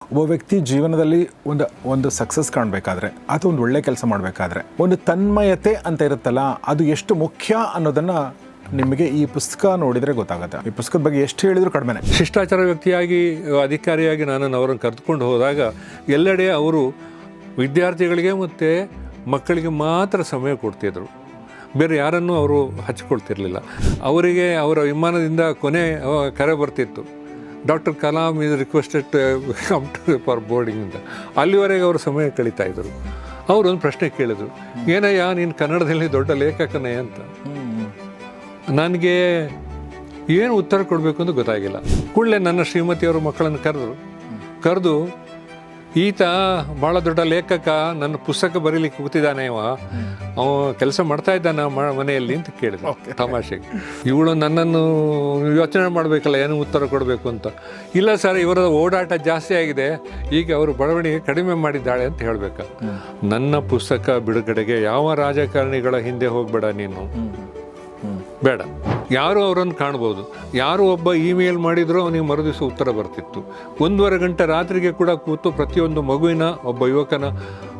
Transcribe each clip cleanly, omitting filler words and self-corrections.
ಒಬ್ಬ ವ್ಯಕ್ತಿ ಜೀವನದಲ್ಲಿ ಒಂದು ಸಕ್ಸಸ್ ಕಾಣಬೇಕಾದ್ರೆ ಅಥವಾ ಒಂದು ಒಳ್ಳೆ ಕೆಲಸ ಮಾಡಬೇಕಾದ್ರೆ ಒಂದು ತನ್ಮಯತೆ ಅಂತ ಇರುತ್ತಲ್ಲ, ಅದು ಎಷ್ಟು ಮುಖ್ಯ ಅನ್ನೋದನ್ನು ನಿಮಗೆ ಈ ಪುಸ್ತಕ ನೋಡಿದರೆ ಗೊತ್ತಾಗುತ್ತೆ. ಈ ಪುಸ್ತಕದ ಬಗ್ಗೆ ಎಷ್ಟು ಹೇಳಿದ್ರು ಕಡಿಮೆನೆ. ಶಿಷ್ಟಾಚಾರ ವ್ಯಕ್ತಿಯಾಗಿ ಅಧಿಕಾರಿಯಾಗಿ ನಾನು ಅವರನ್ನು ಕರೆದುಕೊಂಡು ಹೋದಾಗ ಎಲ್ಲೆಡೆ ಅವರು ವಿದ್ಯಾರ್ಥಿಗಳಿಗೆ ಮತ್ತು ಮಕ್ಕಳಿಗೆ ಮಾತ್ರ ಸಮಯ ಕೊಡ್ತಿದ್ರು. ಬೇರೆ ಯಾರನ್ನೂ ಅವರು ಹಚ್ಕೊಳ್ತಿರ್ಲಿಲ್ಲ. ಅವರಿಗೆ ಅವರ ವಿಮಾನದಿಂದ ಕೊನೆ ಕರೆ ಬರ್ತಿತ್ತು, doctor Kalam is requested to come to for boarding ಅಂತ. ಅಲ್ಲಿವರೆಗೆ ಅವರು ಸಮಯ ಕಳೀತಾ ಇದ್ದರು. ಅವರೊಂದು ಪ್ರಶ್ನೆ ಕೇಳಿದ್ರು, ಏನಯ್ಯ ನೀನು ಕನ್ನಡದಲ್ಲಿ ದೊಡ್ಡ ಲೇಖಕನೇ ಅಂತ. ನನಗೆ ಏನು ಉತ್ತರ ಕೊಡಬೇಕು ಅಂತ ಗೊತ್ತಾಗಿಲ್ಲ. ಕೂಡಲೇ ನನ್ನ ಶ್ರೀಮತಿಯವರು ಮಕ್ಕಳನ್ನು ಕರೆದು ಈತ ಭಾಳ ದೊಡ್ಡ ಲೇಖಕ, ನನ್ನ ಪುಸ್ತಕ ಬರೀಲಿಕ್ಕೆ ಕೂತಿದ್ದಾನೆ, ಅವ ಕೆಲಸ ಮಾಡ್ತಾ ಇದ್ದಾನ ಮನೆಯಲ್ಲಿ ಅಂತ ಕೇಳಿದ ತಮಾಷೆಗೆ. ಇವಳು ನನ್ನನ್ನು ಯೋಚನೆ ಮಾಡಬೇಕಲ್ಲ ಏನು ಉತ್ತರ ಕೊಡಬೇಕು ಅಂತ. ಇಲ್ಲ ಸರ್, ಇವರ ಓಡಾಟ ಜಾಸ್ತಿ ಆಗಿದೆ, ಈಗ ಅವರು ಬರವಣಿಗೆ ಕಡಿಮೆ ಮಾಡಿದ್ದಾಳೆ ಅಂತ ಹೇಳಬೇಕಾ. ನನ್ನ ಪುಸ್ತಕ ಬಿಡುಗಡೆಗೆ ಯಾವ ರಾಜಕಾರಣಿಗಳ ಹಿಂದೆ ಹೋಗಬೇಡ ನೀನು, ಬೇಡ. ಯಾರು ಅವರನ್ನು ಕಾಣ್ಬೋದು, ಯಾರು ಒಬ್ಬ ಇಮೇಲ್ ಮಾಡಿದರೂ ಅವನಿಗೆ ಮರುದಿವಸ ಉತ್ತರ ಬರ್ತಿತ್ತು. 1.5 ಗಂಟೆ ರಾತ್ರಿಗೆ ಕೂಡ ಕೂತು ಪ್ರತಿಯೊಂದು ಮಗುವಿನ ಒಬ್ಬ ಯುವಕನ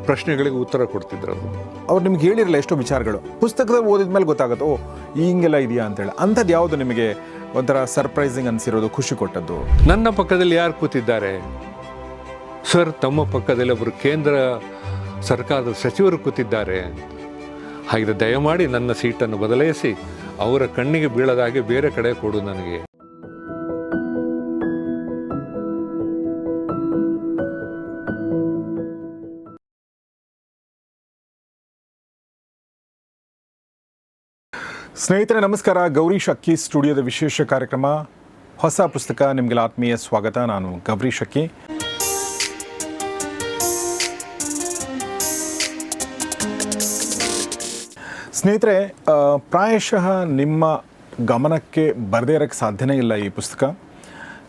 ಪ್ರಶ್ನೆಗಳಿಗೆ ಉತ್ತರ ಕೊಡ್ತಿದ್ರು. ಅವ್ರು ನಿಮ್ಗೆ ಹೇಳಿರಲ್ಲ ಎಷ್ಟೋ ವಿಚಾರಗಳು, ಪುಸ್ತಕದಲ್ಲಿ ಓದಿದ ಮೇಲೆ ಗೊತ್ತಾಗುತ್ತೆ, ಓ ಹಿಂಗೆಲ್ಲ ಇದೆಯಾ ಅಂತೇಳಿ. ಅಂಥದ್ದು ಯಾವುದು ನಿಮಗೆ ಒಂಥರ ಸರ್ಪ್ರೈಸಿಂಗ್ ಅನಿಸಿರೋದು, ಖುಷಿ ಕೊಟ್ಟದ್ದು? ನನ್ನ ಪಕ್ಕದಲ್ಲಿ ಯಾರು ಕೂತಿದ್ದಾರೆ ಸರ್? ತಮ್ಮ ಪಕ್ಕದಲ್ಲಿ ಒಬ್ಬರು ಕೇಂದ್ರ ಸರ್ಕಾರದ ಸಚಿವರು ಕೂತಿದ್ದಾರೆ. ಹಾಗೆ ದಯಮಾಡಿ ನನ್ನ ಸೀಟನ್ನು ಬದಲಾಯಿಸಿ ಅವರ ಕಣ್ಣಿಗೆ ಬೀಳದಾಗೆ ಬೇರೆ ಕಡೆ ಕೊಡು ನನಗೆ. ಸ್ನೇಹಿತರೆ ನಮಸ್ಕಾರ. ಗೌರೀಶ್ ಅಕ್ಕಿ ಸ್ಟುಡಿಯೋದ ವಿಶೇಷ ಕಾರ್ಯಕ್ರಮ ಹೊಸ ಪುಸ್ತಕ, ನಿಮಗೆಲ್ಲ ಆತ್ಮೀಯ ಸ್ವಾಗತ. ನಾನು ಗೌರೀಶ್ ಅಕ್ಕಿ. ಸ್ನೇಹಿತರೆ, ಪ್ರಾಯಶಃ ನಿಮ್ಮ ಗಮನಕ್ಕೆ ಬರದೇ ಇರೋಕ್ಕೆ ಸಾಧ್ಯನೇ ಇಲ್ಲ ಈ ಪುಸ್ತಕ.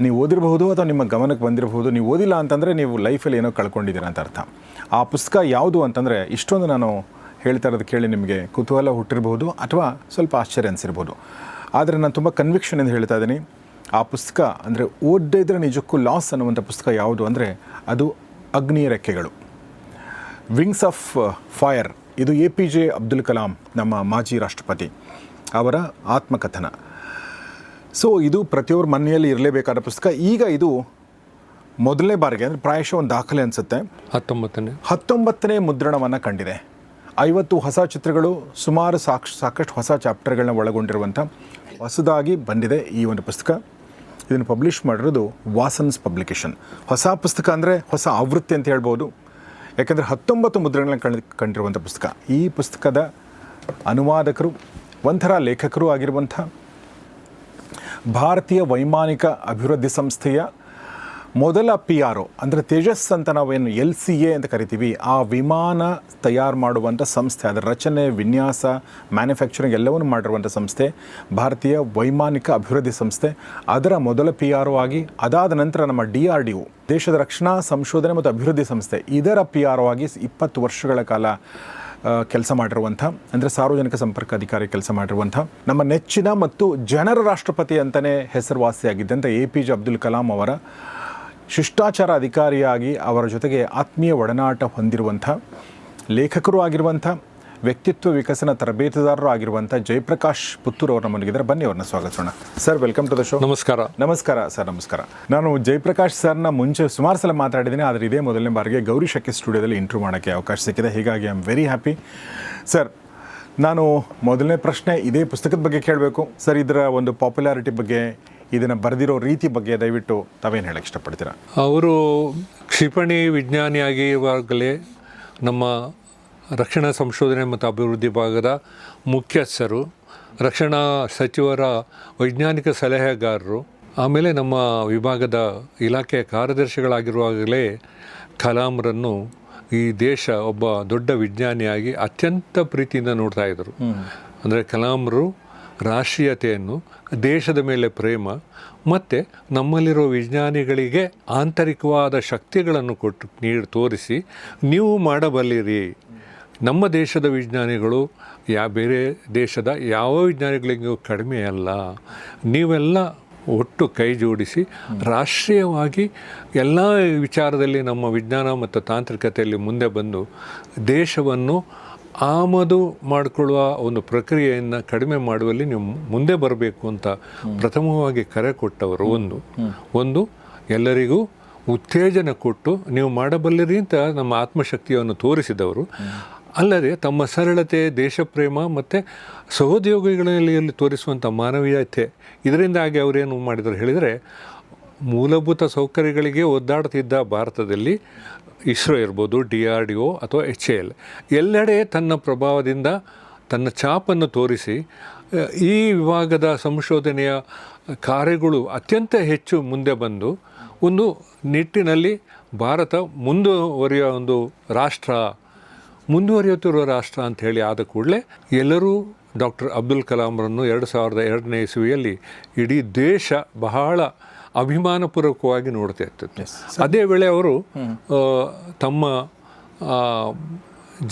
ನೀವು ಓದಿರಬಹುದು ಅಥವಾ ನಿಮ್ಮ ಗಮನಕ್ಕೆ ಬಂದಿರಬಹುದು. ನೀವು ಓದಿಲ್ಲ ಅಂತಂದರೆ ನೀವು ಲೈಫಲ್ಲಿ ಏನೋ ಕಳ್ಕೊಂಡಿದ್ದೀರ ಅಂತ ಅರ್ಥ. ಆ ಪುಸ್ತಕ ಯಾವುದು ಅಂತಂದರೆ, ಇಷ್ಟೊಂದು ನಾನು ಹೇಳ್ತಾ ಇರೋದು ಕೇಳಿ ನಿಮಗೆ ಕುತೂಹಲ ಹುಟ್ಟಿರ್ಬೋದು ಅಥವಾ ಸ್ವಲ್ಪ ಆಶ್ಚರ್ಯ ಅನಿಸಿರ್ಬೋದು. ಆದರೆ ನಾನು ತುಂಬ ಕನ್ವಿಕ್ಷನಿಂದ ಹೇಳ್ತಾ ಇದ್ದೀನಿ, ಆ ಪುಸ್ತಕ ಅಂದರೆ ಓದದೇ ಇದ್ದರೆ ನಿಜಕ್ಕೂ ಲಾಸ್ ಅನ್ನುವಂಥ ಪುಸ್ತಕ ಯಾವುದು ಅಂದರೆ ಅದು ಅಗ್ನಿಯ ರೆಕ್ಕೆಗಳು, ವಿಂಗ್ಸ್ ಆಫ್ ಫೈರ್. ಇದು APJ ಅಬ್ದುಲ್ ಕಲಾಂ, ನಮ್ಮ ಮಾಜಿ ರಾಷ್ಟ್ರಪತಿ, ಅವರ ಆತ್ಮಕಥನ. ಸೊ ಇದು ಪ್ರತಿಯೊಬ್ಬರ ಮನೆಯಲ್ಲಿ ಇರಲೇಬೇಕಾದ ಪುಸ್ತಕ. ಈಗ ಇದು ಮೊದಲನೇ ಬಾರಿಗೆ ಅಂದರೆ ಪ್ರಾಯಶಃ ಒಂದು ದಾಖಲೆ ಅನಿಸುತ್ತೆ, 19ನೇ ಮುದ್ರಣವನ್ನು ಕಂಡಿದೆ. 50 ಹೊಸ ಚಿತ್ರಗಳು, ಸುಮಾರು ಸಾಕಷ್ಟು ಹೊಸ ಚಾಪ್ಟರ್ಗಳನ್ನ ಒಳಗೊಂಡಿರುವಂಥ ಹೊಸದಾಗಿ ಬಂದಿದೆ ಈ ಒಂದು ಪುಸ್ತಕ. ಇದನ್ನು ಪಬ್ಲಿಷ್ ಮಾಡಿರೋದು ವಾಸನ್ಸ್ ಪಬ್ಲಿಕೇಶನ್. ಹೊಸ ಪುಸ್ತಕ ಅಂದರೆ ಹೊಸ ಆವೃತ್ತಿ ಅಂತ ಹೇಳ್ಬೋದು, ಯಾಕೆಂದರೆ 19 ಮುದ್ರಣಗಳನ್ನ ಕಂಡಿರುವಂಥ ಪುಸ್ತಕ. ಈ ಪುಸ್ತಕದ ಅನುವಾದಕರು ಒಂಥರ ಲೇಖಕರು ಆಗಿರುವಂಥ ಭಾರತೀಯ ವೈಮಾನಿಕ ಅಭಿವೃದ್ಧಿ ಸಂಸ್ಥೆಯ ಮೊದಲ PRO ಅಂದರೆ ತೇಜಸ್ ಅಂತ ನಾವೇನು LCA ಅಂತ ಕರಿತೀವಿ, ಆ ವಿಮಾನ ತಯಾರು ಮಾಡುವಂಥ ಸಂಸ್ಥೆ, ಅದರ ರಚನೆ, ವಿನ್ಯಾಸ, ಮ್ಯಾನುಫ್ಯಾಕ್ಚರಿಂಗ್ ಎಲ್ಲವನ್ನು ಮಾಡಿರುವಂಥ ಸಂಸ್ಥೆ ಭಾರತೀಯ ವೈಮಾನಿಕ ಅಭಿವೃದ್ಧಿ ಸಂಸ್ಥೆ. ಅದರ ಮೊದಲ PRO ಆಗಿ, ಅದಾದ ನಂತರ ನಮ್ಮ DRDO, ದೇಶದ ರಕ್ಷಣಾ ಸಂಶೋಧನೆ ಮತ್ತು ಅಭಿವೃದ್ಧಿ ಸಂಸ್ಥೆ, ಇದರ PRO ಆಗಿ 20 ವರ್ಷಗಳ ಕಾಲ ಕೆಲಸ ಮಾಡಿರುವಂಥ, ಅಂದರೆ ಸಾರ್ವಜನಿಕ ಸಂಪರ್ಕ ಅಧಿಕಾರಿ ಕೆಲಸ ಮಾಡಿರುವಂಥ ನಮ್ಮ ನೆಚ್ಚಿನ ಮತ್ತು ಜನರ ರಾಷ್ಟ್ರಪತಿ ಅಂತಲೇ ಹೆಸರುವಾಸಿಯಾಗಿದ್ದಂಥ APJ ಅಬ್ದುಲ್ ಕಲಾಂ ಅವರ ಶಿಷ್ಟಾಚಾರ ಅಧಿಕಾರಿಯಾಗಿ ಅವರ ಜೊತೆಗೆ ಆತ್ಮೀಯ ಒಡನಾಟ ಹೊಂದಿರುವಂಥ ಲೇಖಕರು ಆಗಿರುವಂಥ, ವ್ಯಕ್ತಿತ್ವ ವಿಕಸನ ತರಬೇತುದಾರರು ಆಗಿರುವಂಥ ಜಯಪ್ರಕಾಶ್ ಪುತ್ತೂರು ಅವರು ನಮ್ಮಲ್ಲಿದ್ದಾರೆ. ಬನ್ನಿ ಅವ್ರನ್ನ ಸ್ವಾಗತಿಸೋಣ. Sir, welcome to the show. ನಮಸ್ಕಾರ. ನಮಸ್ಕಾರ ಸರ್. ನಮಸ್ಕಾರ. ನಾನು ಜಯಪ್ರಕಾಶ್ ಸರ್ನ ಮುಂಚೆ ಸುಮಾರು ಸಲ ಮಾತಾಡಿದ್ದೀನಿ, ಆದರೆ ಇದೇ ಮೊದಲನೇ ಬಾರಿಗೆ ಗೌರೀಶ್ ಅಕ್ಕಿ ಸ್ಟುಡಿಯೋದಲ್ಲಿ ಇಂಟರ್ವ್ಯೂ ಮಾಡೋಕ್ಕೆ ಅವಕಾಶ ಸಿಕ್ಕಿದೆ. ಹೀಗಾಗಿ I am very happy. Sir, ನಾನು ಮೊದಲನೇ ಪ್ರಶ್ನೆ ಇದೇ ಪುಸ್ತಕದ ಬಗ್ಗೆ ಕೇಳಬೇಕು. ಸರ್, ಇದರ ಒಂದು ಪಾಪ್ಯುಲಾರಿಟಿ ಬಗ್ಗೆ, ಇದನ್ನು ಬರೆದಿರೋ ರೀತಿ ಬಗ್ಗೆ ದಯವಿಟ್ಟು ತಾವೇನು ಹೇಳಕ್ಕೆ ಇಷ್ಟಪಡ್ತೀರಾ? ಅವರು ಕ್ಷಿಪಣಿ ವಿಜ್ಞಾನಿಯಾಗಿರುವಾಗಲೇ ನಮ್ಮ ರಕ್ಷಣಾ ಸಂಶೋಧನೆ ಮತ್ತು ಅಭಿವೃದ್ಧಿ ಭಾಗದ ಮುಖ್ಯಸ್ಥರು, ರಕ್ಷಣಾ ಸಚಿವರ ವೈಜ್ಞಾನಿಕ ಸಲಹೆಗಾರರು, ಆಮೇಲೆ ನಮ್ಮ ವಿಭಾಗದ ಇಲಾಖೆಯ ಕಾರ್ಯದರ್ಶಿಗಳಾಗಿರುವಾಗಲೇ ಕಲಾಂರನ್ನು ಈ ದೇಶ ಒಬ್ಬ ದೊಡ್ಡ ವಿಜ್ಞಾನಿಯಾಗಿ ಅತ್ಯಂತ ಪ್ರೀತಿಯಿಂದ ನೋಡ್ತಾ ಇದ್ದರು. ಅಂದರೆ ಕಲಾಂರು ರಾಷ್ಟ್ರೀಯತೆಯನ್ನು, ದೇಶದ ಮೇಲೆ ಪ್ರೇಮ ಮತ್ತು ನಮ್ಮಲ್ಲಿರೋ ವಿಜ್ಞಾನಿಗಳಿಗೆ ಆಂತರಿಕವಾದ ಶಕ್ತಿಗಳನ್ನು ತೋರಿಸಿ ನೀವು ಮಾಡಬಲ್ಲಿರಿ. ನಮ್ಮ ದೇಶದ ವಿಜ್ಞಾನಿಗಳು ಬೇರೆ ದೇಶದ ಯಾವ ವಿಜ್ಞಾನಿಗಳಿಗೂ ಕಡಿಮೆ ಅಲ್ಲ. ನೀವೆಲ್ಲ ಒಟ್ಟು ಕೈ ಜೋಡಿಸಿ ರಾಷ್ಟ್ರೀಯವಾಗಿ ಎಲ್ಲ ವಿಚಾರದಲ್ಲಿ ನಮ್ಮ ವಿಜ್ಞಾನ ಮತ್ತು ತಾಂತ್ರಿಕತೆಯಲ್ಲಿ ಮುಂದೆ ಬಂದು ದೇಶವನ್ನು ಆಮದು ಮಾಡಿಕೊಳ್ಳುವ ಒಂದು ಪ್ರಕ್ರಿಯೆಯನ್ನು ಕಡಿಮೆ ಮಾಡುವಲ್ಲಿ ನೀವು ಮುಂದೆ ಬರಬೇಕು ಅಂತ ಪ್ರಥಮವಾಗಿ ಕರೆ ಕೊಟ್ಟವರು ಒಂದು ಎಲ್ಲರಿಗೂ ಉತ್ತೇಜನ ಕೊಟ್ಟು ನೀವು ಮಾಡಬಲ್ಲಿರಿ ಅಂತ ನಮ್ಮ ಆತ್ಮಶಕ್ತಿಯನ್ನು ತೋರಿಸಿದವರು, ಅಲ್ಲದೆ ತಮ್ಮ ಸರಳತೆ, ದೇಶಪ್ರೇಮ ಮತ್ತು ಸಹೋದ್ಯೋಗಿಗಳಲ್ಲಿ ತೋರಿಸುವಂಥ ಮಾನವೀಯತೆ, ಇದರಿಂದಾಗಿ ಅವರೇನು ಮಾಡಿದರು ಹೇಳಿದರೆ, ಮೂಲಭೂತ ಸೌಕರ್ಯಗಳಿಗೆ ಒದ್ದಾಡ್ತಿದ್ದ ಭಾರತದಲ್ಲಿ ಇಸ್ರೋ ಇರ್ಬೋದು, DRDO ಅಥವಾ HAL ಎಲ್ಲೆಡೆ ತನ್ನ ಪ್ರಭಾವದಿಂದ ತನ್ನ ಛಾಪನ್ನು ತೋರಿಸಿ ಈ ವಿಭಾಗದ ಸಂಶೋಧನೆಯ ಕಾರ್ಯಗಳು ಅತ್ಯಂತ ಹೆಚ್ಚು ಮುಂದೆ ಬಂದು ಒಂದು ನಿಟ್ಟಿನಲ್ಲಿ ಭಾರತ ಮುಂದುವರಿಯುತ್ತಿರುವ ರಾಷ್ಟ್ರ ಅಂತ ಹೇಳಿ ಆದ ಕೂಡಲೇ ಎಲ್ಲರೂ ಡಾಕ್ಟರ್ ಅಬ್ದುಲ್ ಕಲಾಂರನ್ನು 2002ನೇ ಇಸವಿಯಲ್ಲಿ ಇಡೀ ದೇಶ ಬಹಳ ಅಭಿಮಾನಪೂರ್ವಕವಾಗಿ ನೋಡ್ತಾ ಇರ್ತಿತ್ತು. ಅದೇ ವೇಳೆ ಅವರು ತಮ್ಮ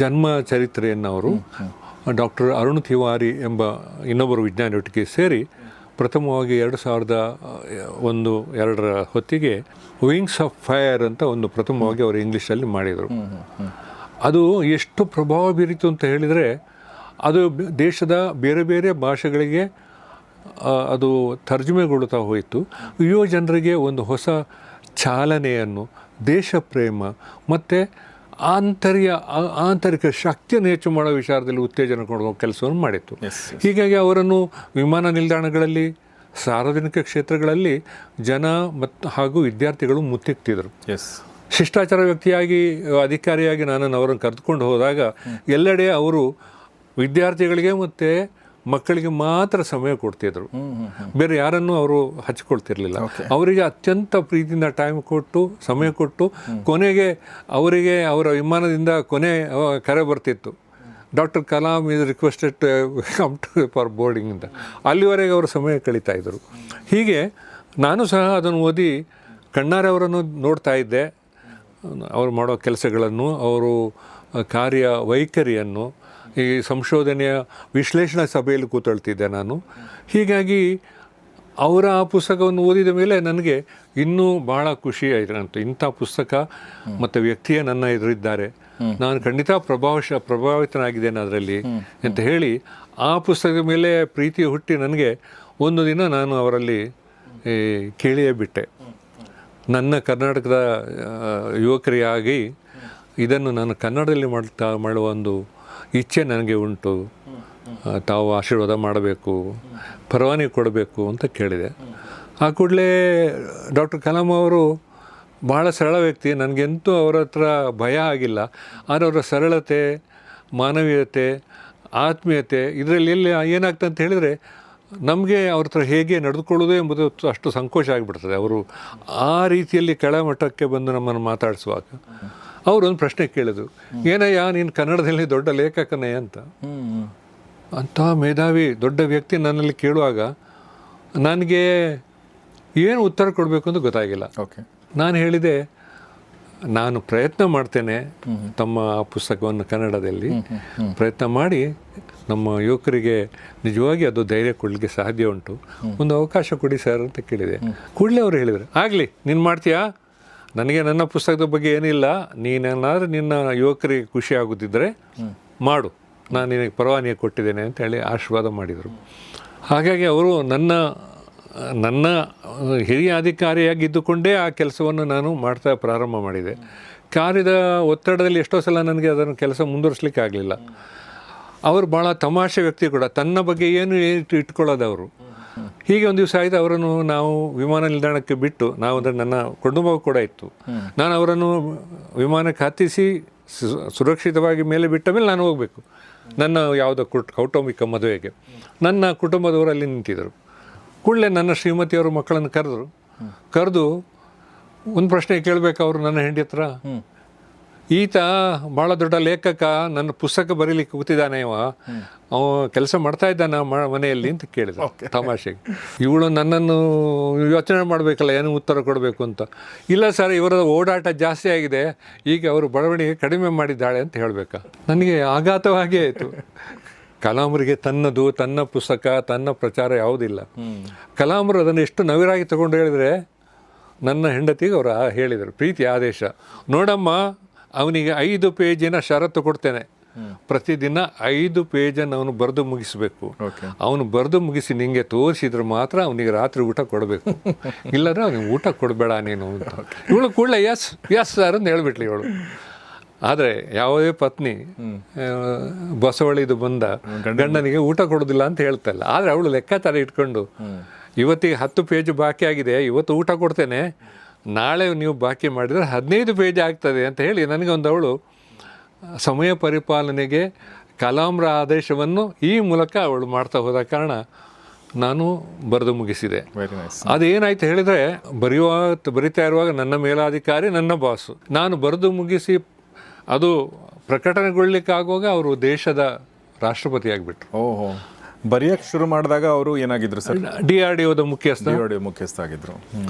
ಜನ್ಮ ಚರಿತ್ರೆಯನ್ನು ಅವರು ಡಾಕ್ಟರ್ ಅರುಣ್ ತಿವಾರಿ ಎಂಬ ಇನ್ನೊಬ್ಬರು ವಿಜ್ಞಾನಿಯೊಟ್ಟಿಗೆ ಸೇರಿ ಪ್ರಥಮವಾಗಿ 2001-2 ಹೊತ್ತಿಗೆ ವಿಂಗ್ಸ್ ಆಫ್ ಫೈರ್ ಅಂತ ಒಂದು ಪ್ರಥಮವಾಗಿ ಅವರು ಇಂಗ್ಲೀಷಲ್ಲಿ ಮಾಡಿದರು. ಅದು ಎಷ್ಟು ಪ್ರಭಾವ ಬೀರಿತು ಅಂತ ಹೇಳಿದರೆ, ಅದು ದೇಶದ ಬೇರೆ ಬೇರೆ ಭಾಷೆಗಳಿಗೆ ಅದು ತರ್ಜುಮೆಗೊಳ್ಳುತ್ತಾ ಹೋಯಿತು. ಯುವ ಜನರಿಗೆ ಒಂದು ಹೊಸ ಚಾಲನೆಯನ್ನು, ದೇಶ ಪ್ರೇಮ ಮತ್ತು ಆಂತರಿಕ ಶಕ್ತಿಯನ್ನು ಹೆಚ್ಚು ಮಾಡೋ ವಿಚಾರದಲ್ಲಿ ಉತ್ತೇಜನ ಕೊಡುವ ಕೆಲಸವನ್ನು ಮಾಡಿತ್ತು. ಹೀಗಾಗಿ ಅವರನ್ನು ವಿಮಾನ ನಿಲ್ದಾಣಗಳಲ್ಲಿ, ಸಾರ್ವಜನಿಕ ಕ್ಷೇತ್ರಗಳಲ್ಲಿ ಜನ ಹಾಗೂ ವಿದ್ಯಾರ್ಥಿಗಳು ಮುತ್ತಿಕ್ತಿದ್ರು. ಶಿಷ್ಟಾಚಾರ ವ್ಯಕ್ತಿಯಾಗಿ, ಅಧಿಕಾರಿಯಾಗಿ ಅವರನ್ನು ಕರೆದುಕೊಂಡು ಹೋದಾಗ ಎಲ್ಲೆಡೆ ಅವರು ವಿದ್ಯಾರ್ಥಿಗಳಿಗೆ ಮತ್ತು ಮಕ್ಕಳಿಗೆ ಮಾತ್ರ ಸಮಯ ಕೊಡ್ತಿದ್ರು. ಬೇರೆ ಯಾರನ್ನೂ ಅವರು ಹಚ್ಕೊಳ್ತಿರ್ಲಿಲ್ಲ. ಅವರಿಗೆ ಅತ್ಯಂತ ಪ್ರೀತಿಯಿಂದ ಸಮಯ ಕೊಟ್ಟು ಕೊನೆಗೆ ಅವರಿಗೆ ಅವರ ವಿಮಾನದಿಂದ ಕರೆ ಬರ್ತಿತ್ತು, doctor Kalam is requested to come to for boarding ಅಂತ. ಅಲ್ಲಿವರೆಗೆ ಅವರು ಸಮಯ ಕಳೀತಾ ಇದ್ದರು. ಹೀಗೆ ನಾನು ಸಹ ಅದನ್ನು ಓದಿ ಕಣ್ಣಾರೆ ಅವರನ್ನು ನೋಡ್ತಾ ಇದ್ದೆ, ಅವರು ಮಾಡೋ ಕೆಲಸಗಳನ್ನು, ಅವರು ಕಾರ್ಯ ವೈಖರಿಯನ್ನು. ಈ ಸಂಶೋಧನೆಯ ವಿಶ್ಲೇಷಣಾ ಸಭೆಯಲ್ಲಿ ಕೂತಳ್ತಿದ್ದೆ ನಾನು. ಹೀಗಾಗಿ ಅವರ ಆ ಪುಸ್ತಕವನ್ನು ಓದಿದ ಮೇಲೆ ನನಗೆ ಇನ್ನೂ ಭಾಳ ಖುಷಿ ಆಯಿತು. ಇಂಥ ಪುಸ್ತಕ ಮತ್ತು ವ್ಯಕ್ತಿಯೇ ನನ್ನ ಎದುರಿದ್ದಾರೆ, ನಾನು ಖಂಡಿತ ಪ್ರಭಾವಿತನಾಗಿದ್ದೇನೆ ಅದರಲ್ಲಿ ಅಂತ ಹೇಳಿ ಆ ಪುಸ್ತಕದ ಮೇಲೆ ಪ್ರೀತಿ ಹುಟ್ಟಿ ನನಗೆ ಒಂದು ದಿನ ನಾನು ಅವರಲ್ಲಿ ಕೇಳಿಯೇ ಬಿಟ್ಟೆ, ನನ್ನ ಕರ್ನಾಟಕದ ಯುವಕರಿಗಾಗಿ ಇದನ್ನು ನಾನು ಕನ್ನಡದಲ್ಲಿ ಮಾಡುವ ಒಂದು ಇಚ್ಛೆ ನನಗೆ ಉಂಟು, ತಾವು ಆಶೀರ್ವಾದ ಮಾಡಬೇಕು, ಪರವಾನಗಿ ಕೊಡಬೇಕು ಅಂತ ಕೇಳಿದೆ. ಆ ಕೂಡಲೇ ಡಾಕ್ಟರ್ ಕಲಾಂ ಅವರು ಭಾಳ ಸರಳ ವ್ಯಕ್ತಿ, ನನಗೆಂತೂ ಅವರ ಹತ್ರ ಭಯ ಆಗಿಲ್ಲ. ಆದರೆ ಅವರ ಸರಳತೆ, ಮಾನವೀಯತೆ, ಆತ್ಮೀಯತೆ ಇದರಲ್ಲಿ ಏನಾಗ್ತದೆ ಅಂತ ಹೇಳಿದರೆ, ನಮಗೆ ಅವ್ರ ಹತ್ರ ಹೇಗೆ ನಡೆದುಕೊಳ್ಳೋದು ಎಂಬುದು ಅಷ್ಟು ಸಂಕೋಚ ಆಗಿಬಿಡ್ತದೆ. ಅವರು ಆ ರೀತಿಯಲ್ಲಿ ಕೆಳಮಟ್ಟಕ್ಕೆ ಬಂದು ನಮ್ಮನ್ನು ಮಾತಾಡಿಸುವಾಗ ಅವರೊಂದು ಪ್ರಶ್ನೆ ಕೇಳಿದ್ರು, ಏನಯ್ಯ ನೀನು ಕನ್ನಡದಲ್ಲಿ ದೊಡ್ಡ ಲೇಖಕನೇ ಅಂತ ಮೇಧಾವಿ ದೊಡ್ಡ ವ್ಯಕ್ತಿ ನನ್ನಲ್ಲಿ ಕೇಳುವಾಗ ನನಗೆ ಏನು ಉತ್ತರ ಕೊಡಬೇಕು ಅಂತ ಗೊತ್ತಾಗಿಲ್ಲ. ನಾನು ಹೇಳಿದೆ, ನಾನು ಪ್ರಯತ್ನ ಮಾಡ್ತೇನೆ ತಮ್ಮ ಪುಸ್ತಕವನ್ನು ಕನ್ನಡದಲ್ಲಿ ಪ್ರಯತ್ನ ಮಾಡಿ ನಮ್ಮ ಯುವಕರಿಗೆ ನಿಜವಾಗಿ ಅದು ಧೈರ್ಯ ಕೊಡಲಿಕ್ಕೆ ಸಾಧ್ಯ ಉಂಟು, ಒಂದು ಅವಕಾಶ ಕೊಡಿ ಸರ್ ಅಂತ ಕೇಳಿದೆ. ಕೂಡಲೇ ಅವರು ಹೇಳಿದರು, ಆಗಲಿ ನೀನು ಮಾಡ್ತೀಯಾ, ನನಗೆ ನನ್ನ ಪುಸ್ತಕದ ಬಗ್ಗೆ ಏನಿಲ್ಲ, ನೀನೇನಾದರೂ ನಿನ್ನ ಯುವಕರಿಗೆ ಖುಷಿ ಆಗುತ್ತಿದ್ದರೆ ಮಾಡು, ನಾನು ನಿನಗೆ ಪರವಾನಗಿ ಕೊಟ್ಟಿದ್ದೇನೆ ಅಂತ ಹೇಳಿ ಆಶೀರ್ವಾದ ಮಾಡಿದರು. ಹಾಗಾಗಿ ಅವರು ನನ್ನ ಹಿರಿಯ ಅಧಿಕಾರಿಯಾಗಿದ್ದುಕೊಂಡೇ ಆ ಕೆಲಸವನ್ನು ನಾನು ಮಾಡ್ತಾ ಪ್ರಾರಂಭ ಮಾಡಿದೆ. ಕಾರ್ಯದ ಒತ್ತಡದಲ್ಲಿ ಎಷ್ಟೋ ಸಲ ನನಗೆ ಅದನ್ನು ಕೆಲಸ ಮುಂದುವರಿಸಲಿಕ್ಕೆ ಆಗಲಿಲ್ಲ. ಅವರು ಭಾಳ ತಮಾಷೆ ವ್ಯಕ್ತಿ ಕೂಡ, ತನ್ನ ಬಗ್ಗೆ ಏನು ಇಟ್ಕೊಳ್ಳೋದು ಅವರು. ಹೀಗೆ ಒಂದು ದಿವಸ ಆಯಿತು, ಅವರನ್ನು ನಾವು ವಿಮಾನ ನಿಲ್ದಾಣಕ್ಕೆ ಬಿಟ್ಟು, ನಾವು ಅಂದರೆ ನನ್ನ ಕುಟುಂಬ ಕೂಡ ಇತ್ತು, ನಾನು ಅವರನ್ನು ವಿಮಾನಕ್ಕೆ ಹತ್ತಿಸಿ ಸುರಕ್ಷಿತವಾಗಿ ಮೇಲೆ ಬಿಟ್ಟ ಮೇಲೆ ನಾನು ಹೋಗಬೇಕು ನನ್ನ ಯಾವುದೋ ಕೌಟುಂಬಿಕ ಮದುವೆಗೆ. ನನ್ನ ಕುಟುಂಬದವರು ಅಲ್ಲಿ ನಿಂತಿದ್ದರು. ಕೂಡಲೇ ನನ್ನ ಶ್ರೀಮತಿಯವರು ಮಕ್ಕಳನ್ನು ಕರೆದು ಒಂದು ಪ್ರಶ್ನೆ ಕೇಳಬೇಕು ಅವರು ನನ್ನ ಹೆಂಡತಿ ಹತ್ರ, ಈತ ಭಾಳ ದೊಡ್ಡ ಲೇಖಕ, ನನ್ನ ಪುಸ್ತಕ ಬರೀಲಿಕ್ಕೆ ಕೂತಿದ್ದಾನೆ, ಅವ ಕೆಲಸ ಮಾಡ್ತಾ ಇದ್ದಾನ ಮನೆಯಲ್ಲಿ ಅಂತ ಕೇಳಿದ ತಮಾಷೆಗೆ. ಇವಳು ನನ್ನನ್ನು ಯೋಚನೆ ಮಾಡಬೇಕಲ್ಲ ಏನು ಉತ್ತರ ಕೊಡಬೇಕು ಅಂತ. ಇಲ್ಲ ಸರ್, ಇವರ ಓಡಾಟ ಜಾಸ್ತಿ ಆಗಿದೆ, ಈಗ ಅವರು ಬಡವಣಿಗೆ ಕಡಿಮೆ ಮಾಡಿದ್ದಾಳೆ ಅಂತ ಹೇಳಬೇಕಾ. ನನಗೆ ಆಘಾತವಾಗಿ ಆಯಿತು. ಕಲಾಂರಿಗೆ ತನ್ನ ಪುಸ್ತಕ ತನ್ನ ಪ್ರಚಾರ ಯಾವುದಿಲ್ಲ. ಕಲಾಂರು ಅದನ್ನು ಎಷ್ಟು ನವಿರಾಗಿ ತಗೊಂಡು ಹೇಳಿದರೆ, ನನ್ನ ಹೆಂಡತಿಗೆ ಅವರು ಹೇಳಿದರು, ಪ್ರೀತಿ ಆದೇಶ, ನೋಡಮ್ಮ ಅವನಿಗೆ 5 ಪೇಜಿನ ಷರತ್ತು ಕೊಡ್ತೇನೆ, ಪ್ರತಿದಿನ 5 ಪೇಜನ್ನು ಅವನು ಬರೆದು ಮುಗಿಸಬೇಕು. ಅವನು ಬರೆದು ಮುಗಿಸಿ ನಿಂಗೆ ತೋರಿಸಿದ್ರೆ ಮಾತ್ರ ಅವನಿಗೆ ರಾತ್ರಿ ಊಟ ಕೊಡಬೇಕು, ಇಲ್ಲದ್ರೆ ಅವನಿಗೆ ಊಟ ಕೊಡಬೇಡ ನೀನು ಅಂತ. ಇವಳು ಕೂಡಲೇ ಎಸ್ ಸರ್ ಅಂತ ಹೇಳ್ಬಿಟ್ಲಿ ಇವಳು. ಆದರೆ ಯಾವುದೇ ಪತ್ನಿ ಬಸವಳಿದು ಬಂದ ಗಂಡನಿಗೆ ಊಟ ಕೊಡೋದಿಲ್ಲ ಅಂತ ಹೇಳ್ತಲ್ಲ. ಆದರೆ ಅವಳು ಲೆಕ್ಕಾಚಾರ ಇಟ್ಕೊಂಡು, ಇವತ್ತಿಗೆ 10 ಪೇಜ್ ಬಾಕಿ ಆಗಿದೆ, ಇವತ್ತು ಊಟ ಕೊಡ್ತೇನೆ, ನಾಳೆ ನೀವು ಬಾಕಿ ಮಾಡಿದರೆ 15 ಪೇಜ್ ಆಗ್ತದೆ ಅಂತ ಹೇಳಿ ನನಗೊಂದು ಅವಳು ಸಮಯ ಪರಿಪಾಲನೆಗೆ ಕಲಾಂರ ಆದೇಶವನ್ನು ಈ ಮೂಲಕ ಅವಳು ಮಾಡ್ತಾ ಹೋದ ಕಾರಣ ನಾನು ಬರೆದು ಮುಗಿಸಿದೆ. ಅದೇನಾಯ್ತು ಹೇಳಿದರೆ, ಬರಿತಾ ಇರುವಾಗ ನನ್ನ ಮೇಲಾಧಿಕಾರಿ ನನ್ನ ಬಾಸು, ನಾನು ಬರೆದು ಮುಗಿಸಿ ಅದು ಪ್ರಕಟಣೆಗೊಳ್ಳಿಕ್ಕಾಗುವಾಗ ಅವರು ದೇಶದ ರಾಷ್ಟ್ರಪತಿ ಆಗಿಬಿಟ್ರು. ಓಹೋ, ಬರೆಯಕ್ಕೆ ಶುರು ಮಾಡಿದಾಗ ಅವರು ಏನಾಗಿದ್ರು ಸರ್? DRDOದ ಮುಖ್ಯಸ್ಥ ಆಗಿದ್ರು,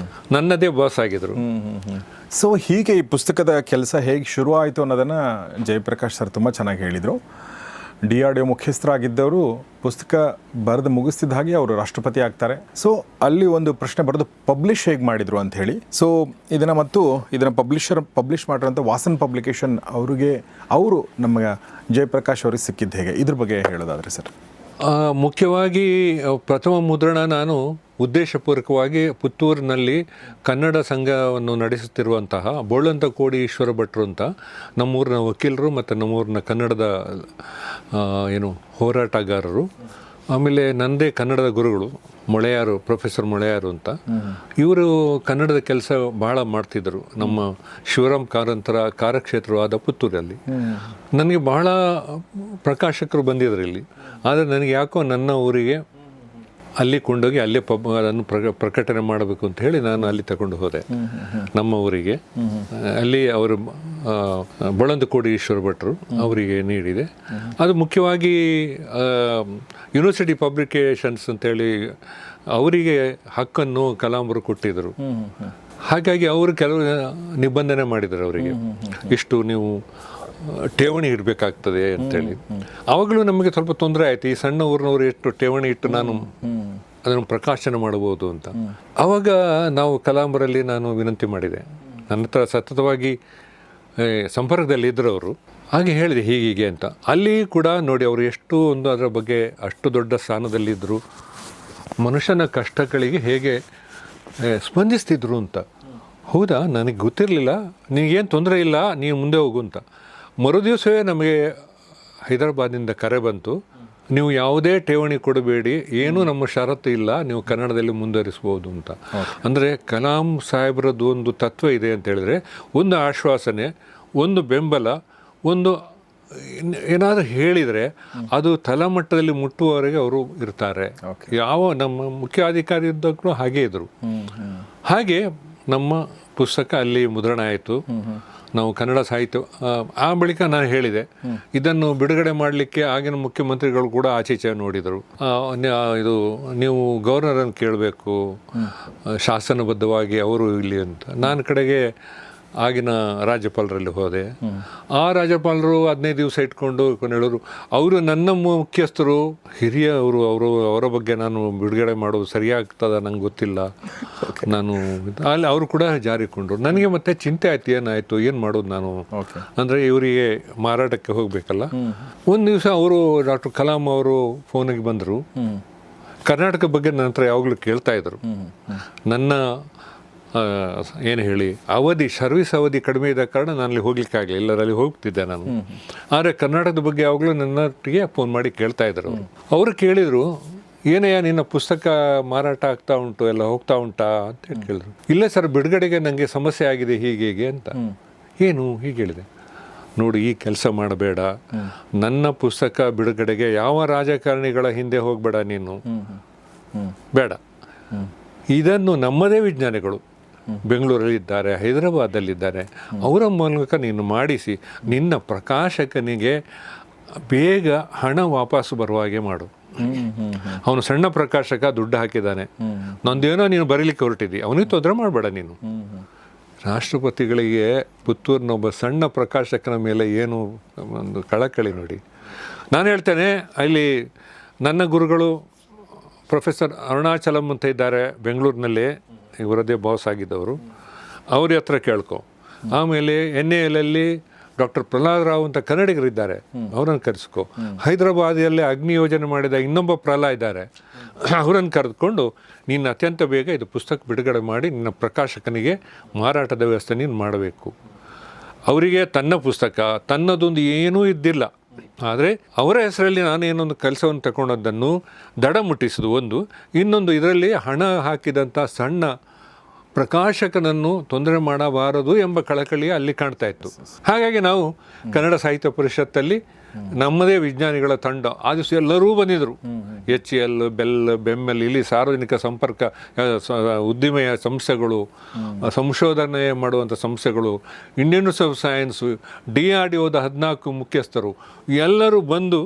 ನನ್ನದೇ ಬಾಸ್ ಆಗಿದ್ರು. ಸೊ ಹೀಗೆ ಈ ಪುಸ್ತಕದ ಕೆಲಸ ಹೇಗೆ ಶುರು ಆಯಿತು ಅನ್ನೋದನ್ನು ಜಯಪ್ರಕಾಶ್ ಸರ್ ತುಂಬ ಚೆನ್ನಾಗಿ ಹೇಳಿದರು. DRDO ಮುಖ್ಯಸ್ಥರಾಗಿದ್ದವರು ಪುಸ್ತಕ ಬರೆದು ಮುಗಿಸ್ತಿದ್ದ ಹಾಗೆ ಅವರು ರಾಷ್ಟ್ರಪತಿ ಆಗ್ತಾರೆ. ಸೊ ಅಲ್ಲಿ ಒಂದು ಪ್ರಶ್ನೆ ಬರೆದು ಪಬ್ಲಿಷ್ ಹೇಗೆ ಮಾಡಿದರು ಅಂತ ಹೇಳಿ. ಸೊ ಇದನ್ನು ಪಬ್ಲಿಷ್ ಮಾಡಿರೋಂಥ ವಾಸನ್ ಪಬ್ಲಿಕೇಶನ್ ಅವರು ನಮ್ಮ ಜಯಪ್ರಕಾಶ್ ಅವ್ರಿಗೆ ಸಿಕ್ಕಿದ್ದು ಹೇಗೆ, ಇದ್ರ ಬಗ್ಗೆ ಹೇಳೋದಾದರೆ ಸರ್? ಮುಖ್ಯವಾಗಿ ಪ್ರಥಮ ಮುದ್ರಣ ನಾನು ಉದ್ದೇಶಪೂರ್ವಕವಾಗಿ ಪುತ್ತೂರಿನಲ್ಲಿ ಕನ್ನಡ ಸಂಘವನ್ನು ನಡೆಸುತ್ತಿರುವಂತಹ ಬೋಳಂತ ಕೋಡಿ ಈಶ್ವರ ಭಟ್ರು ಅಂತ ನಮ್ಮೂರಿನ ವಕೀಲರು ಮತ್ತು ನಮ್ಮೂರಿನ ಕನ್ನಡದ ಹೋರಾಟಗಾರರು, ಆಮೇಲೆ ನನ್ನದೇ ಕನ್ನಡದ ಗುರುಗಳು ಪ್ರೊಫೆಸರ್ ಮೊಳೆಯಾರು ಅಂತ, ಇವರು ಕನ್ನಡದ ಕೆಲಸ ಭಾಳ ಮಾಡ್ತಿದ್ದರು ನಮ್ಮ ಶಿವರಾಮ್ ಕಾರಂತರ ಕಾರ್ಯಕ್ಷೇತ್ರವಾದ ಪುತ್ತೂರಲ್ಲಿ. ನನಗೆ ಬಹಳ ಪ್ರಕಾಶಕರು ಬಂದಿದ್ರು ಇಲ್ಲಿ, ಆದರೆ ನನಗೆ ಯಾಕೋ ನನ್ನ ಊರಿಗೆ ಅಲ್ಲಿ ಕೊಂಡೋಗಿ ಅಲ್ಲೇ ಅದನ್ನು ಪ್ರಕಟಣೆ ಮಾಡಬೇಕು ಅಂತ ಹೇಳಿ ನಾನು ಅಲ್ಲಿ ತಗೊಂಡು ಹೋದೆ ನಮ್ಮ ಊರಿಗೆ. ಅಲ್ಲಿ ಅವರು ಬೋಳಂತಕೋಡಿ ಈಶ್ವರ ಭಟ್ರು ಅವರಿಗೆ ನೀಡಿದೆ. ಅದು ಮುಖ್ಯವಾಗಿ ಯೂನಿವರ್ಸಿಟಿ ಪಬ್ಲಿಕೇಶನ್ಸ್ ಅಂತೇಳಿ ಅವರಿಗೆ ಹಕ್ಕನ್ನು ಕಲಾಂಬರು ಕೊಟ್ಟಿದ್ದರು. ಹಾಗಾಗಿ ಅವರು ಕೆಲವು ನಿಬಂಧನೆ ಮಾಡಿದರು ಅವರಿಗೆ, ಇಷ್ಟು ನೀವು ಠೇವಣಿ ಇಡಬೇಕಾಗ್ತದೆ ಅಂತೇಳಿ. ಆವಾಗಲೂ ನಮಗೆ ಸ್ವಲ್ಪ ತೊಂದರೆ ಆಯಿತು, ಈ ಸಣ್ಣ ಊರಿನವರು ಎಷ್ಟು ಠೇವಣಿ ಇಟ್ಟು ನಾನು ಅದನ್ನು ಪ್ರಕಾಶನ ಮಾಡಬಹುದು ಅಂತ. ಆವಾಗ ನಾವು ಕಲಾಂಬರಲ್ಲಿ ನಾನು ವಿನಂತಿ ಮಾಡಿದೆ, ನನ್ನ ಹತ್ರ ಸತತವಾಗಿ ಸಂಪರ್ಕದಲ್ಲಿ ಇದ್ದರು ಅವರು. ಹಾಗೆ ಹೇಳಿದೆ ಹೀಗೆ ಅಂತ. ಅಲ್ಲಿ ಕೂಡ ನೋಡಿ ಅವರು ಎಷ್ಟು ಅದರ ಬಗ್ಗೆ ಅಷ್ಟು ದೊಡ್ಡ ಸ್ಥಾನದಲ್ಲಿದ್ದರು, ಮನುಷ್ಯನ ಕಷ್ಟಗಳಿಗೆ ಹೇಗೆ ಸ್ಪಂದಿಸ್ತಿದ್ರು ಅಂತ. ಹೌದಾ, ನನಗೆ ಗೊತ್ತಿರಲಿಲ್ಲ, ನಿನಗೇನು ತೊಂದರೆ ಇಲ್ಲ, ನೀವು ಮುಂದೆ ಹೋಗು ಅಂತ. ಮರುದಿವಸವೇ ನಮಗೆ ಹೈದರಾಬಾದಿಂದ ಕರೆ ಬಂತು, ನೀವು ಯಾವುದೇ ಠೇವಣಿ ಕೊಡಬೇಡಿ, ಏನೂ ನಮ್ಮ ಷರತ್ತು ಇಲ್ಲ, ನೀವು ಕನ್ನಡದಲ್ಲಿ ಮುಂದುವರಿಸ್ಬೋದು ಅಂತ. ಅಂದರೆ ಕಲಾಂ ಸಾಹೇಬ್ರದ್ದು ಒಂದು ತತ್ವ ಇದೆ ಅಂತ ಹೇಳಿದ್ರೆ, ಒಂದು ಆಶ್ವಾಸನೆ, ಒಂದು ಬೆಂಬಲ, ಒಂದು ಏನಾದರೂ ಹೇಳಿದರೆ ಅದು ತಳಮಟ್ಟದಲ್ಲಿ ಮುಟ್ಟುವವರೆಗೆ ಅವರು ಇರ್ತಾರೆ. ಯಾವ ನಮ್ಮ ಮುಖ್ಯ ಅಧಿಕಾರಿ ಇದ್ದಕ್ಕೂ ಹಾಗೇ ಇದ್ದರು. ಹಾಗೆ ನಮ್ಮ ಪುಸ್ತಕ ಅಲ್ಲಿ ಮುದ್ರಣ ಆಯಿತು. ನಾವು ಕನ್ನಡ ಸಾಹಿತ್ಯ ಆ ಬಳಿಕ ನಾನು ಹೇಳಿದೆ, ಇದನ್ನು ಬಿಡುಗಡೆ ಮಾಡಲಿಕ್ಕೆ ಆಗಿನ ಮುಖ್ಯಮಂತ್ರಿಗಳು ಕೂಡ ಆಚೀಚೆ ನೋಡಿದರು. ಇದು ನೀವು ಗವರ್ನರನ್ನು ಕೇಳಬೇಕು ಶಾಸನಬದ್ಧವಾಗಿ ಅವರು ಇಲ್ಲಿ ಅಂತ. ನಾನು ಕಡೆಗೆ ಆಗಿನ ರಾಜ್ಯಪಾಲರಲ್ಲಿ ಹೋದೆ. ಆ ರಾಜ್ಯಪಾಲರು 15 ದಿವಸ ಇಟ್ಕೊಂಡು ಹೇಳೋರು, ಅವರು ನನ್ನ ಮುಖ್ಯಸ್ಥರು ಹಿರಿಯವರು, ಅವರ ಬಗ್ಗೆ ನಾನು ಬಿಡುಗಡೆ ಮಾಡೋದು ಸರಿಯಾಗ್ತದ ನಂಗೆ ಗೊತ್ತಿಲ್ಲ, ನಾನು ಅಲ್ಲಿ ಅವರು ಕೂಡ ಜಾರಿಕೊಂಡ್ರು. ನನಗೆ ಮತ್ತೆ ಚಿಂತೆ ಆಯ್ತು, ಏನಾಯಿತು, ಏನು ಮಾಡೋದು ನಾನು ಅಂದರೆ ಇವರಿಗೆ ಮಾರಾಟಕ್ಕೆ ಹೋಗಬೇಕಲ್ಲ. ಒಂದು ದಿವಸ ಅವರು ಡಾಕ್ಟರ್ ಕಲಾಂ ಅವರು ಫೋನಿಗೆ ಬಂದರು. ಕರ್ನಾಟಕ ಬಗ್ಗೆ ನನ್ನ ಹತ್ರ ಯಾವಾಗಲೂ ಕೇಳ್ತಾ ಇದ್ರು. ನನ್ನ ಏನು ಹೇಳಿ ಸರ್ವಿಸ್ ಅವಧಿ ಕಡಿಮೆ ಇದ್ದ ಕಾರಣ ನಾನು ಅಲ್ಲಿ ಹೋಗ್ಲಿಕ್ಕಾಗಲಿಲ್ಲ, ಎಲ್ಲರಲ್ಲಿ ಹೋಗ್ತಿದ್ದೆ ನಾನು. ಆದರೆ ಕರ್ನಾಟಕದ ಬಗ್ಗೆ ಯಾವಾಗಲೂ ನನ್ನೊಟ್ಟಿಗೆ ಫೋನ್ ಮಾಡಿ ಕೇಳ್ತಾ ಇದ್ರು. ಅವರು ಕೇಳಿದರು, ಏನಯ್ಯ ನಿನ್ನ ಪುಸ್ತಕ ಮಾರಾಟ ಆಗ್ತಾ ಉಂಟು, ಎಲ್ಲ ಹೋಗ್ತಾ ಉಂಟಾ ಅಂತ ಕೇಳಿದ್ರು. ಇಲ್ಲ ಸರ್, ಬಿಡುಗಡೆಗೆ ನನಗೆ ಸಮಸ್ಯೆ ಆಗಿದೆ ಹೀಗೆ ಅಂತ. ಏನು ಹೀಗೆ ಹೇಳಿದೆ. ನೋಡಿ, ಈ ಕೆಲಸ ಮಾಡಬೇಡ, ನನ್ನ ಪುಸ್ತಕ ಬಿಡುಗಡೆಗೆ ಯಾವ ರಾಜಕಾರಣಿಗಳ ಹಿಂದೆ ಹೋಗಬೇಡ ನೀನು, ಬೇಡ. ಇದನ್ನು ನಮ್ಮದೇ ವಿಜ್ಞಾನಿಗಳು ಬೆಂಗಳೂರಲ್ಲಿದ್ದಾರೆ, ಹೈದರಾಬಾದಲ್ಲಿದ್ದಾರೆ, ಅವರ ಮೂಲಕ ನೀನು ಮಾಡಿಸಿ ನಿನ್ನ ಪ್ರಕಾಶಕನಿಗೆ ಬೇಗ ಹಣ ವಾಪಸ್ಸು ಬರುವ ಹಾಗೆ ಮಾಡು. ಅವನು ಸಣ್ಣ ಪ್ರಕಾಶಕ, ದುಡ್ಡು ಹಾಕಿದ್ದಾನೆ, ನಂದೇನೋ ನೀನು ಬರೀಲಿಕ್ಕೆ ಹೊರಟಿದ್ದಿ, ಅವನಿಗೆ ತೊಂದರೆ ಮಾಡಬೇಡ ನೀನು. ರಾಷ್ಟ್ರಪತಿಗಳಿಗೆ ಪುತ್ತೂರಿನ ಒಬ್ಬ ಸಣ್ಣ ಪ್ರಕಾಶಕನ ಮೇಲೆ ಏನು ಒಂದು ಕಳಕಳಿ ನೋಡಿ. ನಾನು ಹೇಳ್ತೇನೆ, ಅಲ್ಲಿ ನನ್ನ ಗುರುಗಳು ಪ್ರೊಫೆಸರ್ ಅರುಣಾಚಲಂ ಅಂತ ಇದ್ದಾರೆ ಬೆಂಗಳೂರಿನಲ್ಲಿ, ಇವರದ್ದೇ ಬಾಸ್ ಆಗಿದ್ದವರು, ಅವ್ರ ಹತ್ರ ಕೇಳ್ಕೊ. ಆಮೇಲೆ NALಲ್ಲಿ ಡಾಕ್ಟರ್ ಪ್ರಹ್ಲಾದ್ ರಾವ್ ಅಂತ ಕನ್ನಡಿಗರಿದ್ದಾರೆ, ಅವರನ್ನು ಕರೆಸ್ಕೊ. ಹೈದರಾಬಾದಿಯಲ್ಲಿ ಅಗ್ನಿ ಯೋಜನೆ ಮಾಡಿದ ಇನ್ನೊಬ್ಬ ಪ್ರಹ್ಲಾದ್ ಇದ್ದಾರೆ, ಅವರನ್ನು ಕರೆದುಕೊಂಡು ನೀನು ಅತ್ಯಂತ ಬೇಗ ಇದು ಪುಸ್ತಕ ಬಿಡುಗಡೆ ಮಾಡಿ ನಿನ್ನ ಪ್ರಕಾಶಕನಿಗೆ ಮಾರಾಟದ ವ್ಯವಸ್ಥೆ ನೀನು ಮಾಡಬೇಕು. ಅವರಿಗೆ ತನ್ನ ಪುಸ್ತಕ ತನ್ನದೊಂದು ಏನೂ ಇದ್ದಿಲ್ಲ, ಆದರೆ ಅವರ ಹೆಸರಲ್ಲಿ ನಾನೇನೊಂದು ಕೆಲಸವನ್ನು ತಗೊಂಡದ್ದನ್ನು ದಡ ಮುಟ್ಟಿಸೋದು ಒಂದು, ಇನ್ನೊಂದು ಇದರಲ್ಲಿ ಹಣ ಹಾಕಿದಂಥ ಸಣ್ಣ ಪ್ರಕಾಶಕನನ್ನು ತೊಂದರೆ ಮಾಡಬಾರದು ಎಂಬ ಕಳಕಳಿ ಅಲ್ಲಿ ಕಾಣ್ತಾ ಇತ್ತು. ಹಾಗಾಗಿ ನಾವು ಕನ್ನಡ ಸಾಹಿತ್ಯ ಪರಿಷತ್ತಲ್ಲಿ ನಮ್ಮದೇ ವಿಜ್ಞಾನಿಗಳ ತಂಡ ಆ ದಿವಸ ಎಲ್ಲರೂ ಬಂದಿದ್ದರು. HL, ಬೆಲ್, ಬೆಮ್ಮೆಲ್, ಇಲ್ಲಿ ಸಾರ್ವಜನಿಕ ಸಂಪರ್ಕ ಉದ್ದಿಮೆಯ ಸಂಸ್ಥೆಗಳು, ಸಂಶೋಧನೆ ಮಾಡುವಂಥ ಸಂಸ್ಥೆಗಳು, ಇಂಡಿಯನ್ ಇನ್ಸ್ಟಿಟ್ಯೂಟ್ ಆಫ್ ಸೈನ್ಸ್, DRDOದ 14 ಮುಖ್ಯಸ್ಥರು ಎಲ್ಲರೂ ಬಂದು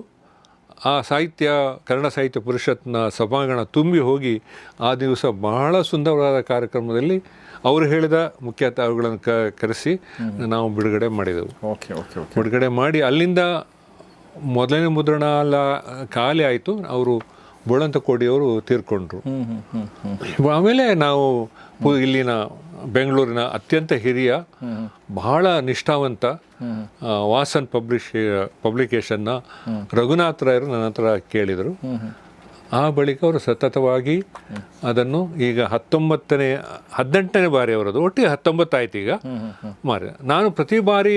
ಆ ಕನ್ನಡ ಸಾಹಿತ್ಯ ಪರಿಷತ್ನ ಸಭಾಂಗಣ ತುಂಬಿ ಹೋಗಿ ಆ ದಿವಸ ಬಹಳ ಸುಂದರವಾದ ಕಾರ್ಯಕ್ರಮದಲ್ಲಿ ಅವರು ಹೇಳಿದ ಮುಖ್ಯ ಅತಿಥಿಗಳನ್ನು ಕರೆಸಿ ನಾವು ಬಿಡುಗಡೆ ಮಾಡಿದೆವು. ಬಿಡುಗಡೆ ಮಾಡಿ ಅಲ್ಲಿಂದ ಮೊದಲನೇ ಮುದ್ರಣ ಖಾಲಿ ಆಯಿತು. ಅವರು ಬೋಳಂತ ಕೋಡಿಯವರು ತೀರ್ಕೊಂಡ್ರು. ಆಮೇಲೆ ನಾವು ಇಲ್ಲಿನ ಬೆಂಗಳೂರಿನ ಅತ್ಯಂತ ಹಿರಿಯ ಬಹಳ ನಿಷ್ಠಾವಂತ ವಾಸನ್ ಪಬ್ಲಿಕೇಶನ್ನ ರಘುನಾಥ್ ರಾಯರು ನನ್ನ ಹತ್ರ ಕೇಳಿದರು. ಆ ಬಳಿಕ ಅವರು ಸತತವಾಗಿ ಅದನ್ನು ಈಗ 18ನೇ ಬಾರಿ ಅವರದು, ಒಟ್ಟಿಗೆ 19 ಆಯ್ತು ಈಗ ಮಾರಿ. ನಾನು ಪ್ರತಿ ಬಾರಿ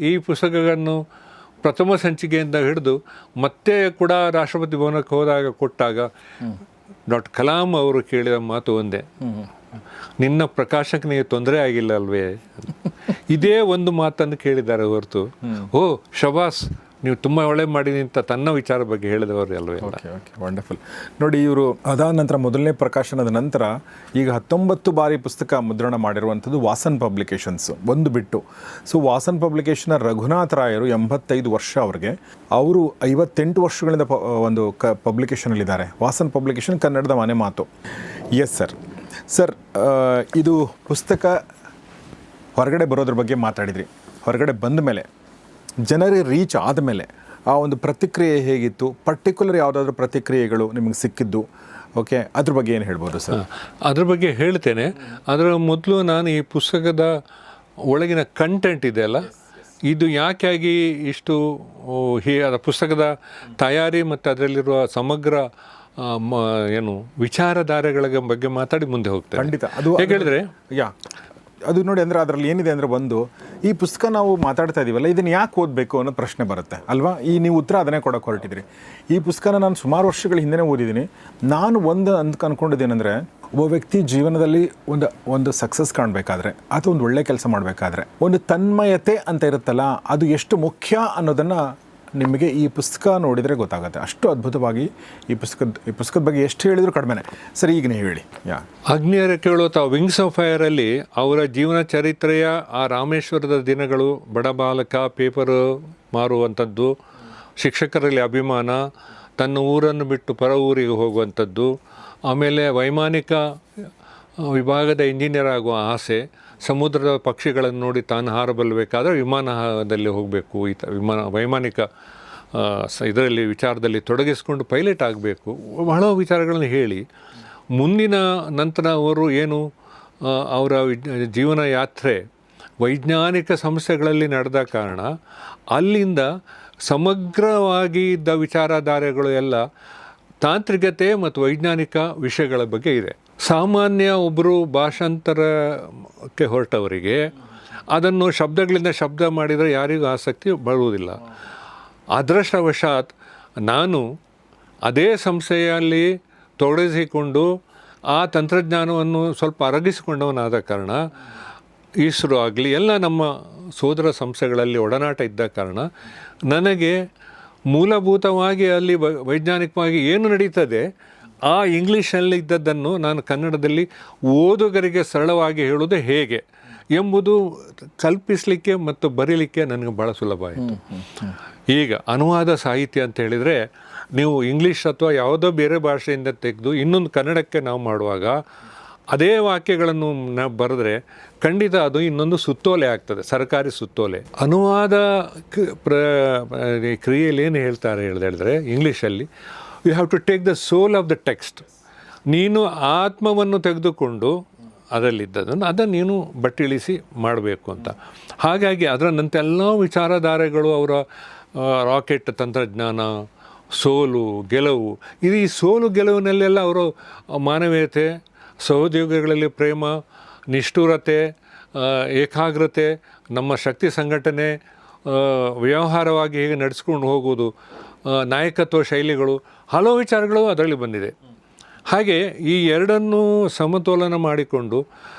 ಈ ಪುಸ್ತಕವನ್ನು ಪ್ರಥಮ ಸಂಚಿಕೆಯಿಂದ ಹಿಡಿದು ಮತ್ತೆ ಕೂಡ ರಾಷ್ಟ್ರಪತಿ ಭವನಕ್ಕೆ ಕೊಟ್ಟಾಗ ಡಾಕ್ಟರ್ ಕಲಾಂ ಅವರು ಕೇಳಿದ ಮಾತು ಒಂದೇ, ನಿನ್ನ ಪ್ರಕಾಶಕನಿಗೆ ತೊಂದರೆ ಆಗಿಲ್ಲ ಅಲ್ವೇ? ಇದೇ ಒಂದು ಮಾತನ್ನು ಕೇಳಿದ್ದಾರೆ ಹೊರತು ಓ ಶಬಾಸ್ ನೀವು ತುಂಬ ಒಳ್ಳೆ ಮಾಡಿದಿ ಅಂತ ತನ್ನ ವಿಚಾರ ಬಗ್ಗೆ ಹೇಳಿದವರು ಅಲ್ವೇ? ವಂಡರ್ಫುಲ್. ನೋಡಿ, ಇವರು ಅದಾದ ನಂತರ ಮೊದಲನೇ ಪ್ರಕಾಶನದ ನಂತರ ಈಗ 19 ಬಾರಿ ಪುಸ್ತಕ ಮುದ್ರಣ ಮಾಡಿರುವಂಥದ್ದು ವಾಸನ್ ಪಬ್ಲಿಕೇಶನ್ಸ್ ಒಂದು ಬಿಟ್ಟು. ಸೊ ವಾಸನ್ ಪಬ್ಲಿಕೇಶನ್ನ ರಘುನಾಥ್ ರಾಯರು 85 ವರ್ಷ ಅವ್ರಿಗೆ, ಅವರು 58 ವರ್ಷಗಳಿಂದ ಒಂದು ಪಬ್ಲಿಕೇಶನಲ್ಲಿದ್ದಾರೆ. ವಾಸನ್ ಪಬ್ಲಿಕೇಶನ್ ಕನ್ನಡದ ಮನೆ ಮಾತು. ಎಸ್ ಸರ್, ಇದು ಪುಸ್ತಕ ಹೊರಗಡೆ ಬರೋದ್ರ ಬಗ್ಗೆ ಮಾತಾಡಿದ್ರಿ. ಹೊರಗಡೆ ಬಂದ ಮೇಲೆ ಜನರಿಗೆ ರೀಚ್ ಆದಮೇಲೆ ಆ ಒಂದು ಪ್ರತಿಕ್ರಿಯೆ ಹೇಗಿತ್ತು? ಪರ್ಟಿಕ್ಯುಲರ್ ಯಾವುದಾದ್ರೂ ಪ್ರತಿಕ್ರಿಯೆಗಳು ನಿಮಗೆ ಸಿಕ್ಕಿದ್ದು, ಓಕೆ, ಅದ್ರ ಬಗ್ಗೆ ಏನು ಹೇಳ್ಬೋದು ಸರ್? ಅದ್ರ ಬಗ್ಗೆ ಹೇಳ್ತೇನೆ. ಅದರ ಮೊದಲು ನಾನು ಈ ಪುಸ್ತಕದ ಒಳಗಿನ ಕಂಟೆಂಟ್ ಇದೆಯಲ್ಲ, ಇದು ಯಾಕಾಗಿ ಇಷ್ಟು ಅದರ ಪುಸ್ತಕದ ತಯಾರಿ ಮತ್ತು ಅದರಲ್ಲಿರುವ ಸಮಗ್ರ ವಿಚಾರಧಾರೆಗಳ ಬಗ್ಗೆ ಮಾತಾಡಿ ಮುಂದೆ ಹೋಗ್ತೇವೆ. ಖಂಡಿತ. ಅದು ಹೇಗೆ ಹೇಳಿದ್ರೆ ಅದು ನೋಡಿ, ಅಂದರೆ ಅದರಲ್ಲಿ ಏನಿದೆ ಅಂದರೆ, ಒಂದು ಈ ಪುಸ್ತಕ ನಾವು ಮಾತಾಡ್ತಾ ಇದ್ದೀವಲ್ಲ, ಇದನ್ನು ಯಾಕೆ ಓದಬೇಕು ಅನ್ನೋ ಪ್ರಶ್ನೆ ಬರುತ್ತೆ ಅಲ್ವಾ? ನೀವು ಉತ್ತರ ಅದನ್ನೇ ಕೊಡೋಕೆ ಹೊರಟಿದ್ರಿ. ಈ ಪುಸ್ತಕನ ನಾನು ಸುಮಾರು ವರ್ಷಗಳ ಹಿಂದೆ ಓದಿದ್ದೀನಿ. ನಾನು ಅನ್ಕೊಂಡಿದ್ದೇನೆಂದರೆ, ಒಬ್ಬ ವ್ಯಕ್ತಿ ಜೀವನದಲ್ಲಿ ಒಂದು ಸಕ್ಸಸ್ ಕಾಣಬೇಕಾದ್ರೆ ಅಥವಾ ಒಂದು ಒಳ್ಳೆ ಕೆಲಸ ಮಾಡಬೇಕಾದ್ರೆ ಒಂದು ತನ್ಮಯತೆ ಅಂತ ಇರುತ್ತಲ್ಲ, ಅದು ಎಷ್ಟು ಮುಖ್ಯ ಅನ್ನೋದನ್ನು ನಿಮಗೆ ಈ ಪುಸ್ತಕ ನೋಡಿದರೆ ಗೊತ್ತಾಗುತ್ತೆ. ಅಷ್ಟು ಅದ್ಭುತವಾಗಿ ಈ ಪುಸ್ತಕದ ಬಗ್ಗೆ ಎಷ್ಟು ಹೇಳಿದ್ರು ಕಡಿಮೆನೆ. ಸರಿ, ಈಗ ನೀವು ಹೇಳಿ. ಅಗ್ನಿಯರ ಕೇಳುವ ವಿಂಗ್ಸ್ ಆಫ್ ಫೈರಲ್ಲಿ ಅವರ ಜೀವನ ಚರಿತ್ರೆಯ ಆ ರಾಮೇಶ್ವರದ ದಿನಗಳು, ಬಡಬಾಲಕ, ಪೇಪರು ಮಾರುವಂಥದ್ದು, ಶಿಕ್ಷಕರಲ್ಲಿ ಅಭಿಮಾನ, ತನ್ನ ಊರನ್ನು ಬಿಟ್ಟು ಪರ ಊರಿಗೆ ಹೋಗುವಂಥದ್ದು, ಆಮೇಲೆ ವೈಮಾನಿಕ ವಿಭಾಗದ ಇಂಜಿನಿಯರ್ ಆಗುವ ಆಸೆ, ಸಮುದ್ರದ ಪಕ್ಷಿಗಳನ್ನು ನೋಡಿ ತಾನು ಹಾರಬಲ್ಲಬೇಕಾದ್ರೆ ವಿಮಾನದಲ್ಲಿ ಹೋಗಬೇಕು, ವೈಮಾನಿಕ ಇದರಲ್ಲಿ ವಿಚಾರದಲ್ಲಿ ತೊಡಗಿಸ್ಕೊಂಡು ಪೈಲಟ್ ಆಗಬೇಕು, ಬಹಳ ವಿಚಾರಗಳನ್ನು ಹೇಳಿ ಮುಂದಿನ ನಂತರ ಅವರು ಅವರ ಜೀವನ ಯಾತ್ರೆ ವೈಜ್ಞಾನಿಕ ಸಂಸ್ಥೆಗಳಲ್ಲಿ ನಡೆದ ಕಾರಣ ಅಲ್ಲಿಂದ ಸಮಗ್ರವಾಗಿ ಇದ್ದ ವಿಚಾರಧಾರೆಗಳು ಎಲ್ಲ ತಾಂತ್ರಿಕತೆ ಮತ್ತು ವೈಜ್ಞಾನಿಕ ವಿಷಯಗಳ ಬಗ್ಗೆ ಇದೆ. ಸಾಮಾನ್ಯ ಒಬ್ಬರು ಭಾಷಾಂತರಕ್ಕೆ ಹೊರಟವರಿಗೆ ಅದನ್ನು ಶಬ್ದಗಳಿಂದ ಶಬ್ದ ಮಾಡಿದರೆ ಯಾರಿಗೂ ಆಸಕ್ತಿ ಬರುವುದಿಲ್ಲ. ಅದೃಷ್ಟವಶಾತ್ ನಾನು ಅದೇ ಸಂಸ್ಥೆಯಲ್ಲಿ ತೊಡಗಿಸಿಕೊಂಡು ಆ ತಂತ್ರಜ್ಞಾನವನ್ನು ಸ್ವಲ್ಪ ಅರಗಿಸಿಕೊಂಡವನಾದ ಕಾರಣ, ಇಸ್ರೋ ಆಗಲಿ ಎಲ್ಲ ನಮ್ಮ ಸೋದರ ಸಂಸ್ಥೆಗಳಲ್ಲಿ ಒಡನಾಟ ಇದ್ದ ಕಾರಣ ನನಗೆ ಮೂಲಭೂತವಾಗಿ ಅಲ್ಲಿ ವೈಜ್ಞಾನಿಕವಾಗಿ ಏನು ನಡೀತದೆ ಆ ಇಂಗ್ಲೀಷಲ್ಲಿ ಇದ್ದದ್ದನ್ನು ನಾನು ಕನ್ನಡದಲ್ಲಿ ಓದುಗರಿಗೆ ಸರಳವಾಗಿ ಹೇಳೋದು ಹೇಗೆ ಎಂಬುದು ಕಲ್ಪಿಸಲಿಕ್ಕೆ ಮತ್ತು ಬರೀಲಿಕ್ಕೆ ನನಗೆ ಭಾಳ ಸುಲಭ ಆಯಿತು. ಈಗ ಅನುವಾದ ಸಾಹಿತ್ಯ ಅಂತ ಹೇಳಿದರೆ, ನೀವು ಇಂಗ್ಲೀಷ್ ಅಥವಾ ಯಾವುದೋ ಬೇರೆ ಭಾಷೆಯಿಂದ ತೆಗೆದು ಇನ್ನೊಂದು ಕನ್ನಡಕ್ಕೆ ನಾವು ಮಾಡುವಾಗ ಅದೇ ವಾಕ್ಯಗಳನ್ನು ಬರೆದ್ರೆ ಖಂಡಿತ ಅದು ಇನ್ನೊಂದು ಸುತ್ತೋಲೆ ಆಗ್ತದೆ, ಸರ್ಕಾರಿ ಸುತ್ತೋಲೆ. ಅನುವಾದ ಕ್ರಿಯೆಯಲ್ಲಿ ಏನು ಹೇಳ್ತಾರೆ ಹೇಳಿದ್ರೆ ಇಂಗ್ಲೀಷಲ್ಲಿ, you have to take the soul of the text. ನೀನು ಆತ್ಮವನ್ನು ತೆಗೆದುಕೊಂಡು ಅದರಲ್ಲಿದ್ದದನ್ನು ಅದನ್ನು ನೀನು ಬಟ್ಟಿಳಿಸಿ ಮಾಡಬೇಕು ಅಂತ. ಹಾಗಾಗಿ ಅದರಂತೆಲ್ಲ ವಿಚಾರಧಾರೆಗಳು, ಅವರ ರಾಕೆಟ್ ತಂತ್ರಜ್ಞಾನ, ಸೋಲು ಗೆಲುವು, ಈ ಸೋಲು ಗೆಲುವಿನಲ್ಲೆಲ್ಲ ಅವರು ಮಾನವೀಯತೆ, ಸಹೋದ್ಯೋಗಿಗಳಲ್ಲಿ ಪ್ರೇಮ, ನಿಷ್ಠುರತೆ, ಏಕಾಗ್ರತೆ, ನಮ್ಮ ಶಕ್ತಿ ಸಂಘಟನೆ, ವ್ಯವಹಾರವಾಗಿ ಹೇಗೆ ನಡೆಸ್ಕೊಂಡು ಹೋಗೋದು, ನಾಯಕತ್ವ ಶೈಲಿಗಳು, ಹಲವು ವಿಚಾರಗಳು ಅದರಲ್ಲಿ ಬಂದಿದೆ. ಹಾಗೆ ಈ ಎರಡನ್ನೂ ಸಮತೋಲನ ಮಾಡಿಕೊಂಡು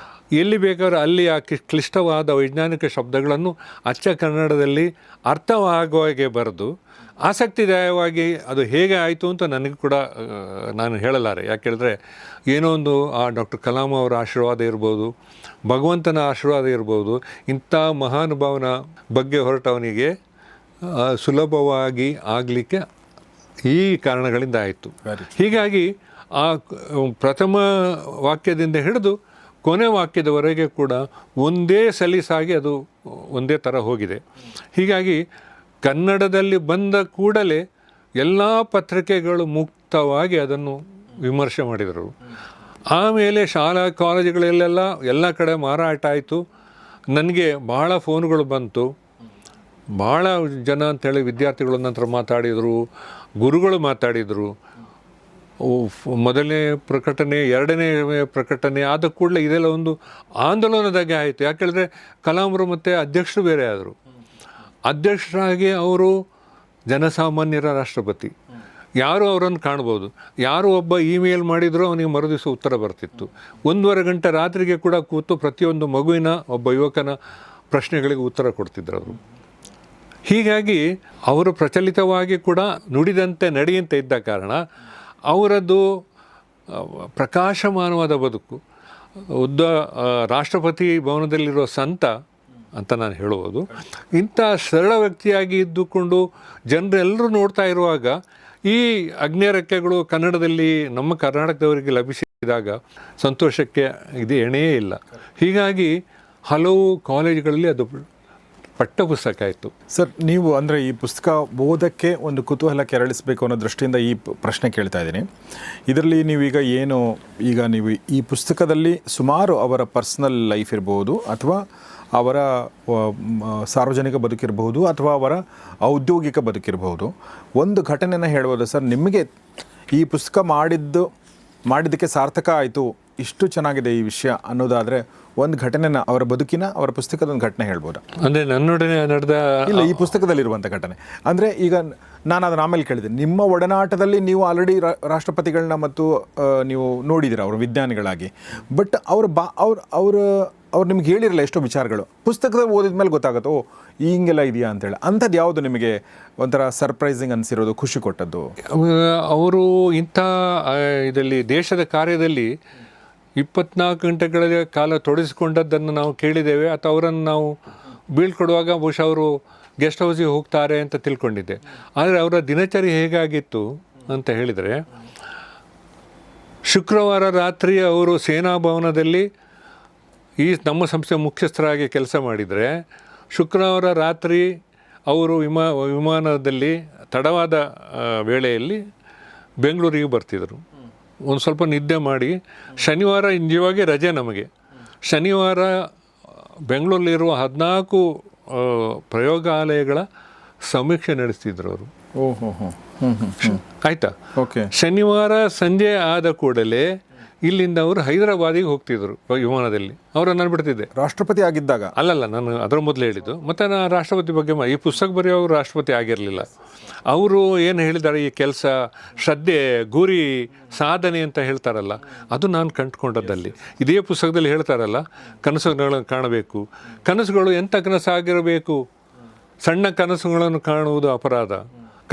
ಎಲ್ಲಿ ಬೇಕಾದ್ರೂ ಅಲ್ಲಿ ಆ ಕ್ಲಿಷ್ಟವಾದ ವೈಜ್ಞಾನಿಕ ಶಬ್ದಗಳನ್ನು ಅಚ್ಚ ಕನ್ನಡದಲ್ಲಿ ಅರ್ಥವಾಗುವ ಹಾಗೆ ಬರೆದು ಆಸಕ್ತಿದಾಯವಾಗಿ ಅದು ಹೇಗೆ ಆಯಿತು ಅಂತ ನನಗೆ ಕೂಡ ನಾನು ಹೇಳಲಾರೆ. ಯಾಕೆಳಿದ್ರೆ ಏನೋ ಒಂದು ಆ ಡಾಕ್ಟರ್ ಕಲಾಂ ಅವರ ಆಶೀರ್ವಾದ ಇರ್ಬೋದು, ಭಗವಂತನ ಆಶೀರ್ವಾದ ಇರ್ಬೋದು, ಇಂಥ ಮಹಾನುಭಾವನ ಬಗ್ಗೆ ಹೊರಟವನಿಗೆ ಸುಲಭವಾಗಿ ಆಗಲಿಕ್ಕೆ ಈ ಕಾರಣಗಳಿಂದ ಆಯಿತು. ಹೀಗಾಗಿ ಆ ಪ್ರಥಮ ವಾಕ್ಯದಿಂದ ಹಿಡಿದು ಕೊನೆ ವಾಕ್ಯದವರೆಗೆ ಕೂಡ ಒಂದೇ ಸಲೀಸಾಗಿ ಅದು ಒಂದೇ ಥರ ಹೋಗಿದೆ. ಹೀಗಾಗಿ ಕನ್ನಡದಲ್ಲಿ ಬಂದ ಕೂಡಲೇ ಎಲ್ಲ ಪತ್ರಿಕೆಗಳು ಮುಕ್ತವಾಗಿ ಅದನ್ನು ವಿಮರ್ಶೆ ಮಾಡಿದರು. ಆಮೇಲೆ ಶಾಲಾ ಕಾಲೇಜುಗಳಲ್ಲೆಲ್ಲ ಎಲ್ಲ ಕಡೆ ಮಾರಾಟ ಆಯಿತು. ನನಗೆ ಭಾಳ ಫೋನ್ಗಳು ಬಂತು. ಭಾಳ ಜನ ಅಂಥೇಳಿ ವಿದ್ಯಾರ್ಥಿಗಳು ನಂತರ ಮಾತಾಡಿದರು, ಗುರುಗಳು ಮಾತಾಡಿದರು. ಮೊದಲನೇ ಪ್ರಕಟಣೆ, ಎರಡನೇ ಪ್ರಕಟಣೆ ಆದ ಕೂಡಲೇ ಇದೆಲ್ಲ ಒಂದು ಆಂದೋಲನದಾಗೆ ಆಯಿತು. ಯಾಕೆಳಿದ್ರೆ ಕಲಾಂರು ಮತ್ತು ಅಧ್ಯಕ್ಷರು ಬೇರೆ ಆದರು. ಅಧ್ಯಕ್ಷರಾಗಿ ಅವರು ಜನಸಾಮಾನ್ಯರ ರಾಷ್ಟ್ರಪತಿ, ಯಾರು ಅವರನ್ನು ಕಾಣ್ಬೋದು. ಯಾರು ಒಬ್ಬ ಇಮೇಲ್ ಮಾಡಿದರೂ ಅವನಿಗೆ ಮರುದಿವಸ ಉತ್ತರ ಬರ್ತಿತ್ತು. 1.5 ಗಂಟೆ ರಾತ್ರಿಗೆ ಕೂಡ ಕೂತು ಪ್ರತಿಯೊಂದು ಮಗುವಿನ, ಒಬ್ಬ ಯುವಕನ ಪ್ರಶ್ನೆಗಳಿಗೆ ಉತ್ತರ ಕೊಡ್ತಿದ್ರು ಅವರು. ಹೀಗಾಗಿ ಅವರು ಪ್ರಚಲಿತವಾಗಿ ಕೂಡ ನುಡಿದಂತೆ ನಡೆಯಂತೆ ಇದ್ದ ಕಾರಣ ಅವರದ್ದು ಪ್ರಕಾಶಮಾನವಾದ ಬದುಕು. ರಾಷ್ಟ್ರಪತಿ ಭವನದಲ್ಲಿರೋ ಸಂತ ಅಂತ ನಾನು ಹೇಳುವುದು. ಇಂಥ ಸರಳ ವ್ಯಕ್ತಿಯಾಗಿ ಇದ್ದುಕೊಂಡು ಜನರೆಲ್ಲರೂ ನೋಡ್ತಾ ಇರುವಾಗ ಈ ಅಗ್ನಿರೆಕ್ಕೆಗಳು ಕನ್ನಡದಲ್ಲಿ ನಮ್ಮ ಕರ್ನಾಟಕದವರಿಗೆ ಲಭಿಸಿದಾಗ ಸಂತೋಷಕ್ಕೆ ಇದು ಎಣೆಯೇ ಇಲ್ಲ. ಹೀಗಾಗಿ ಹಲವು ಕಾಲೇಜುಗಳಲ್ಲಿ ಅದು ಪಠ್ಯಪುಸ್ತಕ ಆಯಿತು. ಸರ್, ನೀವು ಅಂದರೆ ಈ ಪುಸ್ತಕ ಓದೋಕ್ಕೆ ಒಂದು ಕುತೂಹಲ ಕೆರಳಿಸಬೇಕು ಅನ್ನೋ ದೃಷ್ಟಿಯಿಂದ ಈ ಪ್ರಶ್ನೆ ಕೇಳ್ತಾ ಇದ್ದೀನಿ. ಇದರಲ್ಲಿ ನೀವೀಗ ಏನು, ಈಗ ನೀವು ಈ ಪುಸ್ತಕದಲ್ಲಿ ಸುಮಾರು ಅವರ ಪರ್ಸ್ನಲ್ ಲೈಫ್ ಇರ್ಬೋದು, ಅಥವಾ ಅವರ ಸಾರ್ವಜನಿಕ ಬದುಕಿರಬಹುದು, ಅಥವಾ ಅವರ ಔದ್ಯೋಗಿಕ ಬದುಕಿರಬಹುದು, ಒಂದು ಘಟನೆನ ಹೇಳ್ಬೋದು ಸರ್, ನಿಮಗೆ ಈ ಪುಸ್ತಕ ಮಾಡಿದ್ದಕ್ಕೆ ಸಾರ್ಥಕ ಆಯಿತು, ಇಷ್ಟು ಚೆನ್ನಾಗಿದೆ ಈ ವಿಷಯ ಅನ್ನೋದಾದರೆ ಒಂದು ಘಟನೆನ, ಅವರ ಬದುಕಿನ, ಅವರ ಪುಸ್ತಕದ ಒಂದು ಘಟನೆ ಹೇಳ್ಬೋದಾ? ಅಂದರೆ ನನ್ನೊಡನೆ ನಡೆದ, ಇಲ್ಲ, ಈ ಪುಸ್ತಕದಲ್ಲಿರುವಂಥ ಘಟನೆ. ಅಂದರೆ ಈಗ ನಾನು ಅದನ್ನು ಆಮೇಲೆ ಕೇಳಿದೆ, ನಿಮ್ಮ ಒಡನಾಟದಲ್ಲಿ ನೀವು ಆಲ್ರೆಡಿ ರಾಷ್ಟ್ರಪತಿಗಳನ್ನ ಮತ್ತು ನೀವು ನೋಡಿದ್ದೀರ ಅವರು ವಿಜ್ಞಾನಿಗಳಾಗಿ, ಬಟ್ ಅವ್ರು ನಿಮ್ಗೆ ಹೇಳಿರಲ್ಲ ಎಷ್ಟೋ ವಿಚಾರಗಳು, ಪುಸ್ತಕದಲ್ಲಿ ಓದಿದ ಮೇಲೆ ಗೊತ್ತಾಗುತ್ತೆ, ಓ ಹಿಂಗೆಲ್ಲ ಇದೆಯಾ ಅಂತೇಳಿ. ಅಂಥದ್ದು ಯಾವುದು ನಿಮಗೆ ಒಂಥರ ಸರ್ಪ್ರೈಸಿಂಗ್ ಅನಿಸಿರೋದು, ಖುಷಿ ಕೊಟ್ಟದ್ದು? ಅವರು ಇಂಥ ಇದರಲ್ಲಿ ದೇಶದ ಕಾರ್ಯದಲ್ಲಿ 24 ಗಂಟೆಗಳ ಕಾಲ ತೊಡಗಿಸಿಕೊಂಡದ್ದನ್ನು ನಾವು ಕೇಳಿದ್ದೇವೆ, ಅಥವಾ ಅವರನ್ನು ನಾವು ಬೀಳ್ಕೊಡುವಾಗ ಬಹುಶಃ ಅವರು ಗೆಸ್ಟ್ ಹೌಸಿಗೆ ಹೋಗ್ತಾರೆ ಅಂತ ತಿಳ್ಕೊಂಡಿದ್ದೆ. ಆದರೆ ಅವರ ದಿನಚರಿ ಹೇಗಾಗಿತ್ತು ಅಂತ ಹೇಳಿದರೆ, ಶುಕ್ರವಾರ ರಾತ್ರಿ ಅವರು ಸೇನಾ ಭವನದಲ್ಲಿ ಈ ನಮ್ಮ ಸಂಸ್ಥೆ ಮುಖ್ಯಸ್ಥರಾಗಿ ಕೆಲಸ ಮಾಡಿದರೆ, ಶುಕ್ರವಾರ ರಾತ್ರಿ ಅವರು ವಿಮಾನದಲ್ಲಿ ತಡವಾದ ವೇಳೆಯಲ್ಲಿ ಬೆಂಗಳೂರಿಗೆ ಬರ್ತಿದ್ದರು. ಒಂದು ಸ್ವಲ್ಪ ನಿದ್ದೆ ಮಾಡಿ, ಶನಿವಾರ ನಿಜವಾಗಿ ರಜೆ ನಮಗೆ. ಶನಿವಾರ ಬೆಂಗಳೂರಲ್ಲಿರುವ 14 ಪ್ರಯೋಗಾಲಯಗಳ ಸಮೀಕ್ಷೆ ನಡೆಸ್ತಿದ್ರು ಅವರು. ಆಯಿತಾ? ಓಕೆ. ಶನಿವಾರ ಸಂಜೆ ಆದ ಕೂಡಲೇ ಇಲ್ಲಿಂದ ಅವರು ಹೈದರಾಬಾದಿಗೆ ಹೋಗ್ತಿದ್ರು ವಿಮಾನದಲ್ಲಿ. ಅವರನ್ನು ನಾನು ಬಿಡ್ತಿದ್ದೆ. ರಾಷ್ಟ್ರಪತಿ ಆಗಿದ್ದಾಗ? ಅಲ್ಲಲ್ಲ, ನಾನು ಅದರ ಮೊದಲು ಹೇಳಿದ್ದು. ಮತ್ತು ನಾನು ರಾಷ್ಟ್ರಪತಿ ಬಗ್ಗೆ ಈ ಪುಸ್ತಕ ಬರೆಯೋರು ರಾಷ್ಟ್ರಪತಿ ಆಗಿರಲಿಲ್ಲ. ಅವರು ಏನು ಹೇಳಿದ್ದಾರೆ, ಈ ಕೆಲಸ, ಶ್ರದ್ಧೆ, ಗುರಿ, ಸಾಧನೆ ಅಂತ ಹೇಳ್ತಾರಲ್ಲ, ಅದು ನಾನು ಕಂಡುಕೊಂಡದ್ದಲ್ಲಿ. ಇದೇ ಪುಸ್ತಕದಲ್ಲಿ ಹೇಳ್ತಾರಲ್ಲ, ಕನಸುಗಳನ್ನು ಕಾಣಬೇಕು. ಕನಸುಗಳು ಎಂಥ ಕನಸಾಗಿರಬೇಕು? ಸಣ್ಣ ಕನಸುಗಳನ್ನು ಕಾಣುವುದು ಅಪರಾಧ.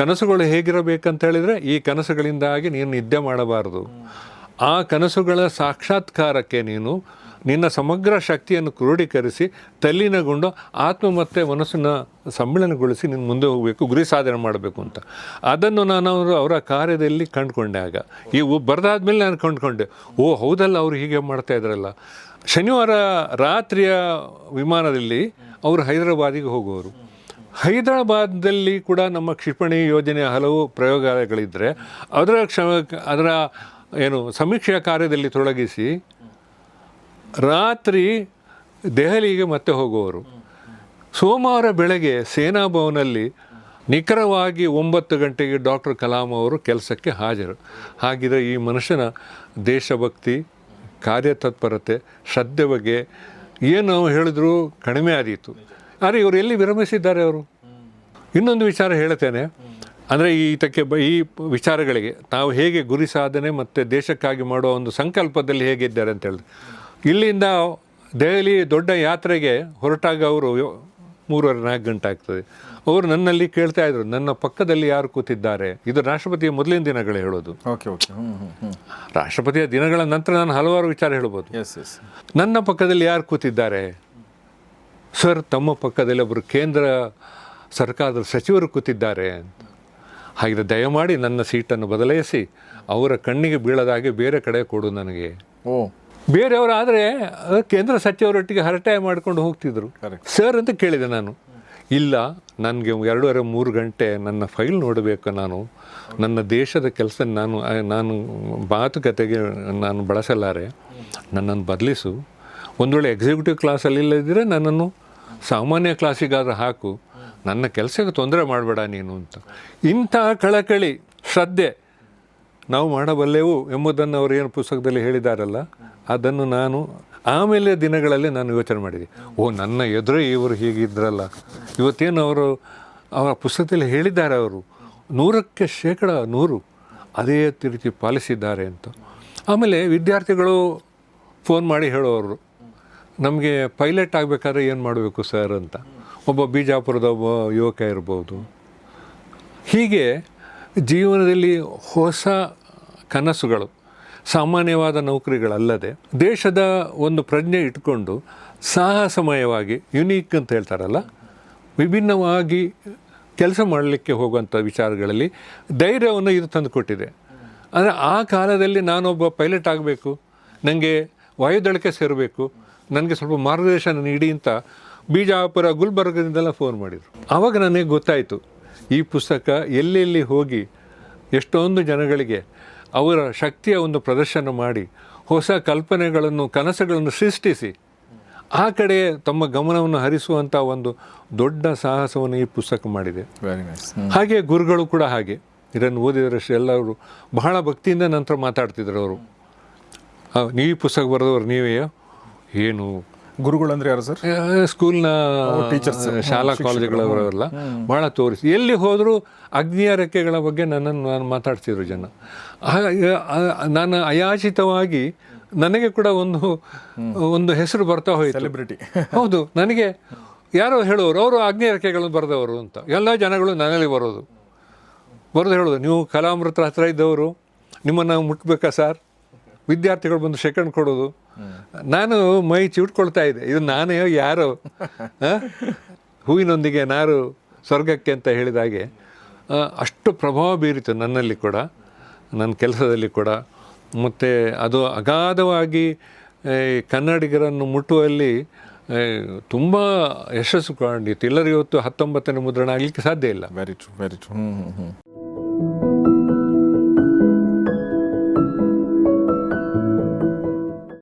ಕನಸುಗಳು ಹೇಗಿರಬೇಕಂತ ಹೇಳಿದರೆ, ಈ ಕನಸುಗಳಿಂದಾಗಿ ನೀನು ನಿದ್ದೆ ಮಾಡಬಾರದು. ಆ ಕನಸುಗಳ ಸಾಕ್ಷಾತ್ಕಾರಕ್ಕೆ ನೀನು ನಿನ್ನ ಸಮಗ್ರ ಶಕ್ತಿಯನ್ನು ಕ್ರೋಢೀಕರಿಸಿ ತಲ್ಲೀನಗೊಂಡು ಆತ್ಮ ಮತ್ತು ಮನಸ್ಸನ್ನು ಸಮ್ಮಿಳನಗೊಳಿಸಿ ನೀನು ಮುಂದೆ ಹೋಗಬೇಕು, ಗುರಿ ಸಾಧನೆ ಮಾಡಬೇಕು ಅಂತ. ಅದನ್ನು ನಾನು ಅವರ ಕಾರ್ಯದಲ್ಲಿ ಕಂಡುಕೊಂಡೆ. ಆಗ ಬರೆದಾದ್ಮೇಲೆ ನಾನು ಕಂಡುಕೊಂಡೆ, ಓ ಹೌದಲ್ಲ, ಅವರು ಹೀಗೆ ಮಾಡ್ತಾ ಇದ್ರಲ್ಲ. ಶನಿವಾರ ರಾತ್ರಿಯ ವಿಮಾನದಲ್ಲಿ ಅವರು ಹೈದರಾಬಾದಿಗೆ ಹೋಗುವರು. ಹೈದರಾಬಾದಲ್ಲಿ ಕೂಡ ನಮ್ಮ ಕ್ಷಿಪಣಿ ಯೋಜನೆಯ ಹಲವು ಪ್ರಯೋಗಾಲಯಗಳಿದ್ದರೆ ಅದರ ಸಮೀಕ್ಷೆಯ ಕಾರ್ಯದಲ್ಲಿ ತೊಡಗಿಸಿ ರಾತ್ರಿ ದೆಹಲಿಗೆ ಮತ್ತೆ ಹೋಗುವರು. ಸೋಮವಾರ ಬೆಳಗ್ಗೆ ಸೇನಾ ಭವನಲ್ಲಿ ನಿಖರವಾಗಿ 9 ಗಂಟೆಗೆ ಡಾಕ್ಟರ್ ಕಲಾಂ ಅವರು ಕೆಲಸಕ್ಕೆ ಹಾಜರು. ಹಾಗಿದ್ರೆ ಈ ಮನುಷ್ಯನ ದೇಶಭಕ್ತಿ, ಕಾರ್ಯತತ್ಪರತೆ, ಶ್ರದ್ಧೆ ಬಗ್ಗೆ ಏನು ಹೇಳಿದ್ರು ಕಡಿಮೆ ಆದೀತು. ಆದರೆ ಇವರು ಎಲ್ಲಿ ವಿರಮಿಸಿದ್ದಾರೆ ಅವರು? ಇನ್ನೊಂದು ವಿಚಾರ ಹೇಳ್ತೇನೆ, ಅಂದರೆ ಈ ವಿಚಾರಗಳಿಗೆ ನಾವು ಹೇಗೆ ಗುರಿ ಸಾಧನೆ ಮತ್ತು ದೇಶಕ್ಕಾಗಿ ಮಾಡುವ ಒಂದು ಸಂಕಲ್ಪದಲ್ಲಿ ಹೇಗಿದ್ದಾರೆ ಅಂತ ಹೇಳಿದ್ರೆ, ಇಲ್ಲಿಂದ ದೆಹಲಿ ದೊಡ್ಡ ಯಾತ್ರೆಗೆ ಹೊರಟಾಗ ಅವರು 3-4 ಗಂಟೆ ಆಗ್ತದೆ. ಅವರು ನನ್ನಲ್ಲಿ ಕೇಳ್ತಾ ಇದ್ರು, ನನ್ನ ಪಕ್ಕದಲ್ಲಿ ಯಾರು ಕೂತಿದ್ದಾರೆ. ಇದು ರಾಷ್ಟ್ರಪತಿಯ ಮೊದಲಿನ ದಿನಗಳು ಹೇಳೋದು. ರಾಷ್ಟ್ರಪತಿಯ ದಿನಗಳ ನಂತರ ನಾನು ಹಲವಾರು ವಿಚಾರ ಹೇಳ್ಬೋದು. ನನ್ನ ಪಕ್ಕದಲ್ಲಿ ಯಾರು ಕೂತಿದ್ದಾರೆ? ಸರ್, ತಮ್ಮ ಪಕ್ಕದಲ್ಲಿ ಒಬ್ಬರು ಕೇಂದ್ರ ಸರ್ಕಾರದ ಸಚಿವರು ಕೂತಿದ್ದಾರೆ ಅಂತ. ಹಾಗೆ ದಯಮಾಡಿ ನನ್ನ ಸೀಟನ್ನು ಬದಲಾಯಿಸಿ ಅವರ ಕಣ್ಣಿಗೆ ಬೀಳದಾಗೆ ಬೇರೆ ಕಡೆ ಕೊಡು ನನಗೆ. ಬೇರೆಯವರಾದರೆ ಕೇಂದ್ರ ಸಚಿವರೊಟ್ಟಿಗೆ ಹರಟೆ ಮಾಡ್ಕೊಂಡು ಹೋಗ್ತಿದ್ರು. ಸರ್ ಅಂತ ಕೇಳಿದೆ ನಾನು. ಇಲ್ಲ, ನನಗೆ 2-3 ಗಂಟೆ ನನ್ನ ಫೈಲ್ ನೋಡಬೇಕು, ನಾನು ನನ್ನ ದೇಶದ ಕೆಲಸ ನಾನು ಮಾತುಕತೆಗೆ ನಾನು ಬಳಸಲಾರೆ, ನನ್ನನ್ನು ಬದಲಿಸು. ಒಂದು ವೇಳೆ ಎಕ್ಸಿಕ್ಯೂಟಿವ್ ಕ್ಲಾಸಲ್ಲಿ ಇಲ್ಲದಿದ್ದರೆ ನನ್ನನ್ನು ಸಾಮಾನ್ಯ ಕ್ಲಾಸಿಗಾದರೂ ಹಾಕು, ನನ್ನ ಕೆಲಸಕ್ಕೆ ತೊಂದರೆ ಮಾಡಬೇಡ ನೀನು ಅಂತ. ಇಂಥ ಕಳಕಳಿ, ಶ್ರದ್ಧೆ ನಾವು ಮಾಡಬಲ್ಲೆವು ಎಂಬುದನ್ನು ಅವರು ಏನು ಪುಸ್ತಕದಲ್ಲಿ ಹೇಳಿದಾರಲ್ಲ, ಅದನ್ನು ನಾನು ಆಮೇಲೆ ದಿನಗಳಲ್ಲಿ ನಾನು ಯೋಚನೆ ಮಾಡಿದೆ. ನನ್ನ ಎದುರೇ ಇವರು ಹೀಗಿದ್ರಲ್ಲ, ಇವತ್ತೇನು ಅವರ ಪುಸ್ತಕದಲ್ಲಿ ಹೇಳಿದ್ದಾರೆ, ಅವರು 100% ಅದೇ ರೀತಿ ಪಾಲಿಸಿದ್ದಾರೆ ಅಂತ. ಆಮೇಲೆ ವಿದ್ಯಾರ್ಥಿಗಳು ಫೋನ್ ಮಾಡಿ ಹೇಳೋರು, ನಮಗೆ ಪೈಲಟ್ ಆಗಬೇಕಾದ್ರೆ ಏನು ಮಾಡಬೇಕು ಸರ್ ಅಂತ. ಒಬ್ಬ ಬಿಜಾಪುರದ ಒಬ್ಬ ಯುವಕ ಇರ್ಬೋದು. ಹೀಗೆ ಜೀವನದಲ್ಲಿ ಹೊಸ ಕನಸುಗಳು, ಸಾಮಾನ್ಯವಾದ ನೌಕರಿಗಳಲ್ಲದೆ ದೇಶದ ಒಂದು ಪ್ರಜ್ಞೆ ಇಟ್ಕೊಂಡು ಸಾಹಸಮಯವಾಗಿ, ಯುನೀಕ್ ಅಂತ ಹೇಳ್ತಾರಲ್ಲ, ವಿಭಿನ್ನವಾಗಿ ಕೆಲಸ ಮಾಡಲಿಕ್ಕೆ ಹೋಗುವಂಥ ವಿಚಾರಗಳಲ್ಲಿ ಧೈರ್ಯವನ್ನು ಇದು ತಂದು ಕೊಟ್ಟಿದೆ. ಅಂದರೆ ಆ ಕಾಲದಲ್ಲಿ ನಾನೊಬ್ಬ ಪೈಲಟ್ ಆಗಬೇಕು, ನನಗೆ ವಾಯುದಳಕ್ಕೆ ಸೇರಬೇಕು, ನನಗೆ ಸ್ವಲ್ಪ ಮಾರ್ಗದರ್ಶನ ನೀಡಿ ಅಂತ ಬಿಜಾಪುರ, ಗುಲ್ಬರ್ಗದಿಂದೆಲ್ಲ ಫೋನ್ ಮಾಡಿದರು. ಆವಾಗ ನನಗೆ ಗೊತ್ತಾಯಿತು, ಈ ಪುಸ್ತಕ ಎಲ್ಲೆಲ್ಲಿ ಹೋಗಿ ಎಷ್ಟೊಂದು ಜನಗಳಿಗೆ ಅವರ ಶಕ್ತಿಯ ಒಂದು ಪ್ರದರ್ಶನ ಮಾಡಿ ಹೊಸ ಕಲ್ಪನೆಗಳನ್ನು, ಕನಸುಗಳನ್ನು ಸೃಷ್ಟಿಸಿ ಆ ಕಡೆ ತಮ್ಮ ಗಮನವನ್ನು ಹರಿಸುವಂಥ ಒಂದು ದೊಡ್ಡ ಸಾಹಸವನ್ನು ಈ ಪುಸ್ತಕ ಮಾಡಿದೆ. ಹಾಗೆ ಗುರುಗಳು ಕೂಡ ಹಾಗೆ ಇದನ್ನು ಓದಿದರಷ್ಟು ಎಲ್ಲರೂ ಬಹಳ ಭಕ್ತಿಯಿಂದ ನಂತರ ಮಾತಾಡ್ತಿದ್ರು. ಅವರು, ನೀವು ಈ ಪುಸ್ತಕ ಬರೆದವರು ನೀವೇ? ಏನು ಗುರುಗಳಂದ್ರೆ ಯಾರು ಸರ್? ಸ್ಕೂಲ್ನ ಟೀಚರ್ಸ್, ಶಾಲಾ ಕಾಲೇಜುಗಳವರೆಲ್ಲ ಭಾಳ ತೋರಿಸಿ, ಎಲ್ಲಿ ಹೋದರೂ ಅಗ್ನಿಯ ರೆಕ್ಕೆಗಳ ಬಗ್ಗೆ ನಾನು ಮಾತಾಡ್ತಿದ್ರು ಜನ. ನಾನು ಅಯಾಚಿತವಾಗಿ ನನಗೆ ಕೂಡ ಒಂದು ಹೆಸರು ಬರ್ತಾ ಹೋಯಿತು, ಸೆಲೆಬ್ರಿಟಿ. ಹೌದು, ನನಗೆ ಯಾರೋ ಹೇಳೋರು, ಅವರು ಅಗ್ನಿಯ ರೆಕ್ಕೆಗಳನ್ನು ಬರೆದವರು ಅಂತ. ಎಲ್ಲ ಜನಗಳು ನನ್ನಲ್ಲಿ ಬರೋದು ಹೇಳೋದು, ನೀವು ಕಲಾಮೃತರ ಹತ್ರ ಇದ್ದವರು, ನಿಮ್ಮನ್ನು ಮುಟ್ಬೇಕಾ ಸರ್? ವಿದ್ಯಾರ್ಥಿಗಳು ಬಂದು ಸೆಕೆಂಡ್ ಕೊಡೋದು. ನಾನು ಮೈ ಚಿಟ್ಕೊಳ್ತಾ ಇದ್ದೆ, ಇದು ನಾನೇ ಯಾರೋ ಹೂವಿನೊಂದಿಗೆ ನಾರು ಸ್ವರ್ಗಕ್ಕೆ ಅಂತ ಹೇಳಿದ ಹಾಗೆ ಅಷ್ಟು ಪ್ರಭಾವ ಬೀರಿತು ನನ್ನಲ್ಲಿ ಕೂಡ, ನನ್ನ ಕೆಲಸದಲ್ಲಿ ಕೂಡ. ಮತ್ತು ಅದು ಅಗಾಧವಾಗಿ ಕನ್ನಡಿಗರನ್ನು ಮುಟ್ಟುವಲ್ಲಿ ತುಂಬ ಯಶಸ್ಸು ಕಂಡಿತ್ತು. ಎಲ್ಲರಿಗೂ ಇವತ್ತು 19ನೇ ಮುದ್ರಣ ಆಗಲಿಕ್ಕೆ ಸಾಧ್ಯ ಇಲ್ಲ. Very true.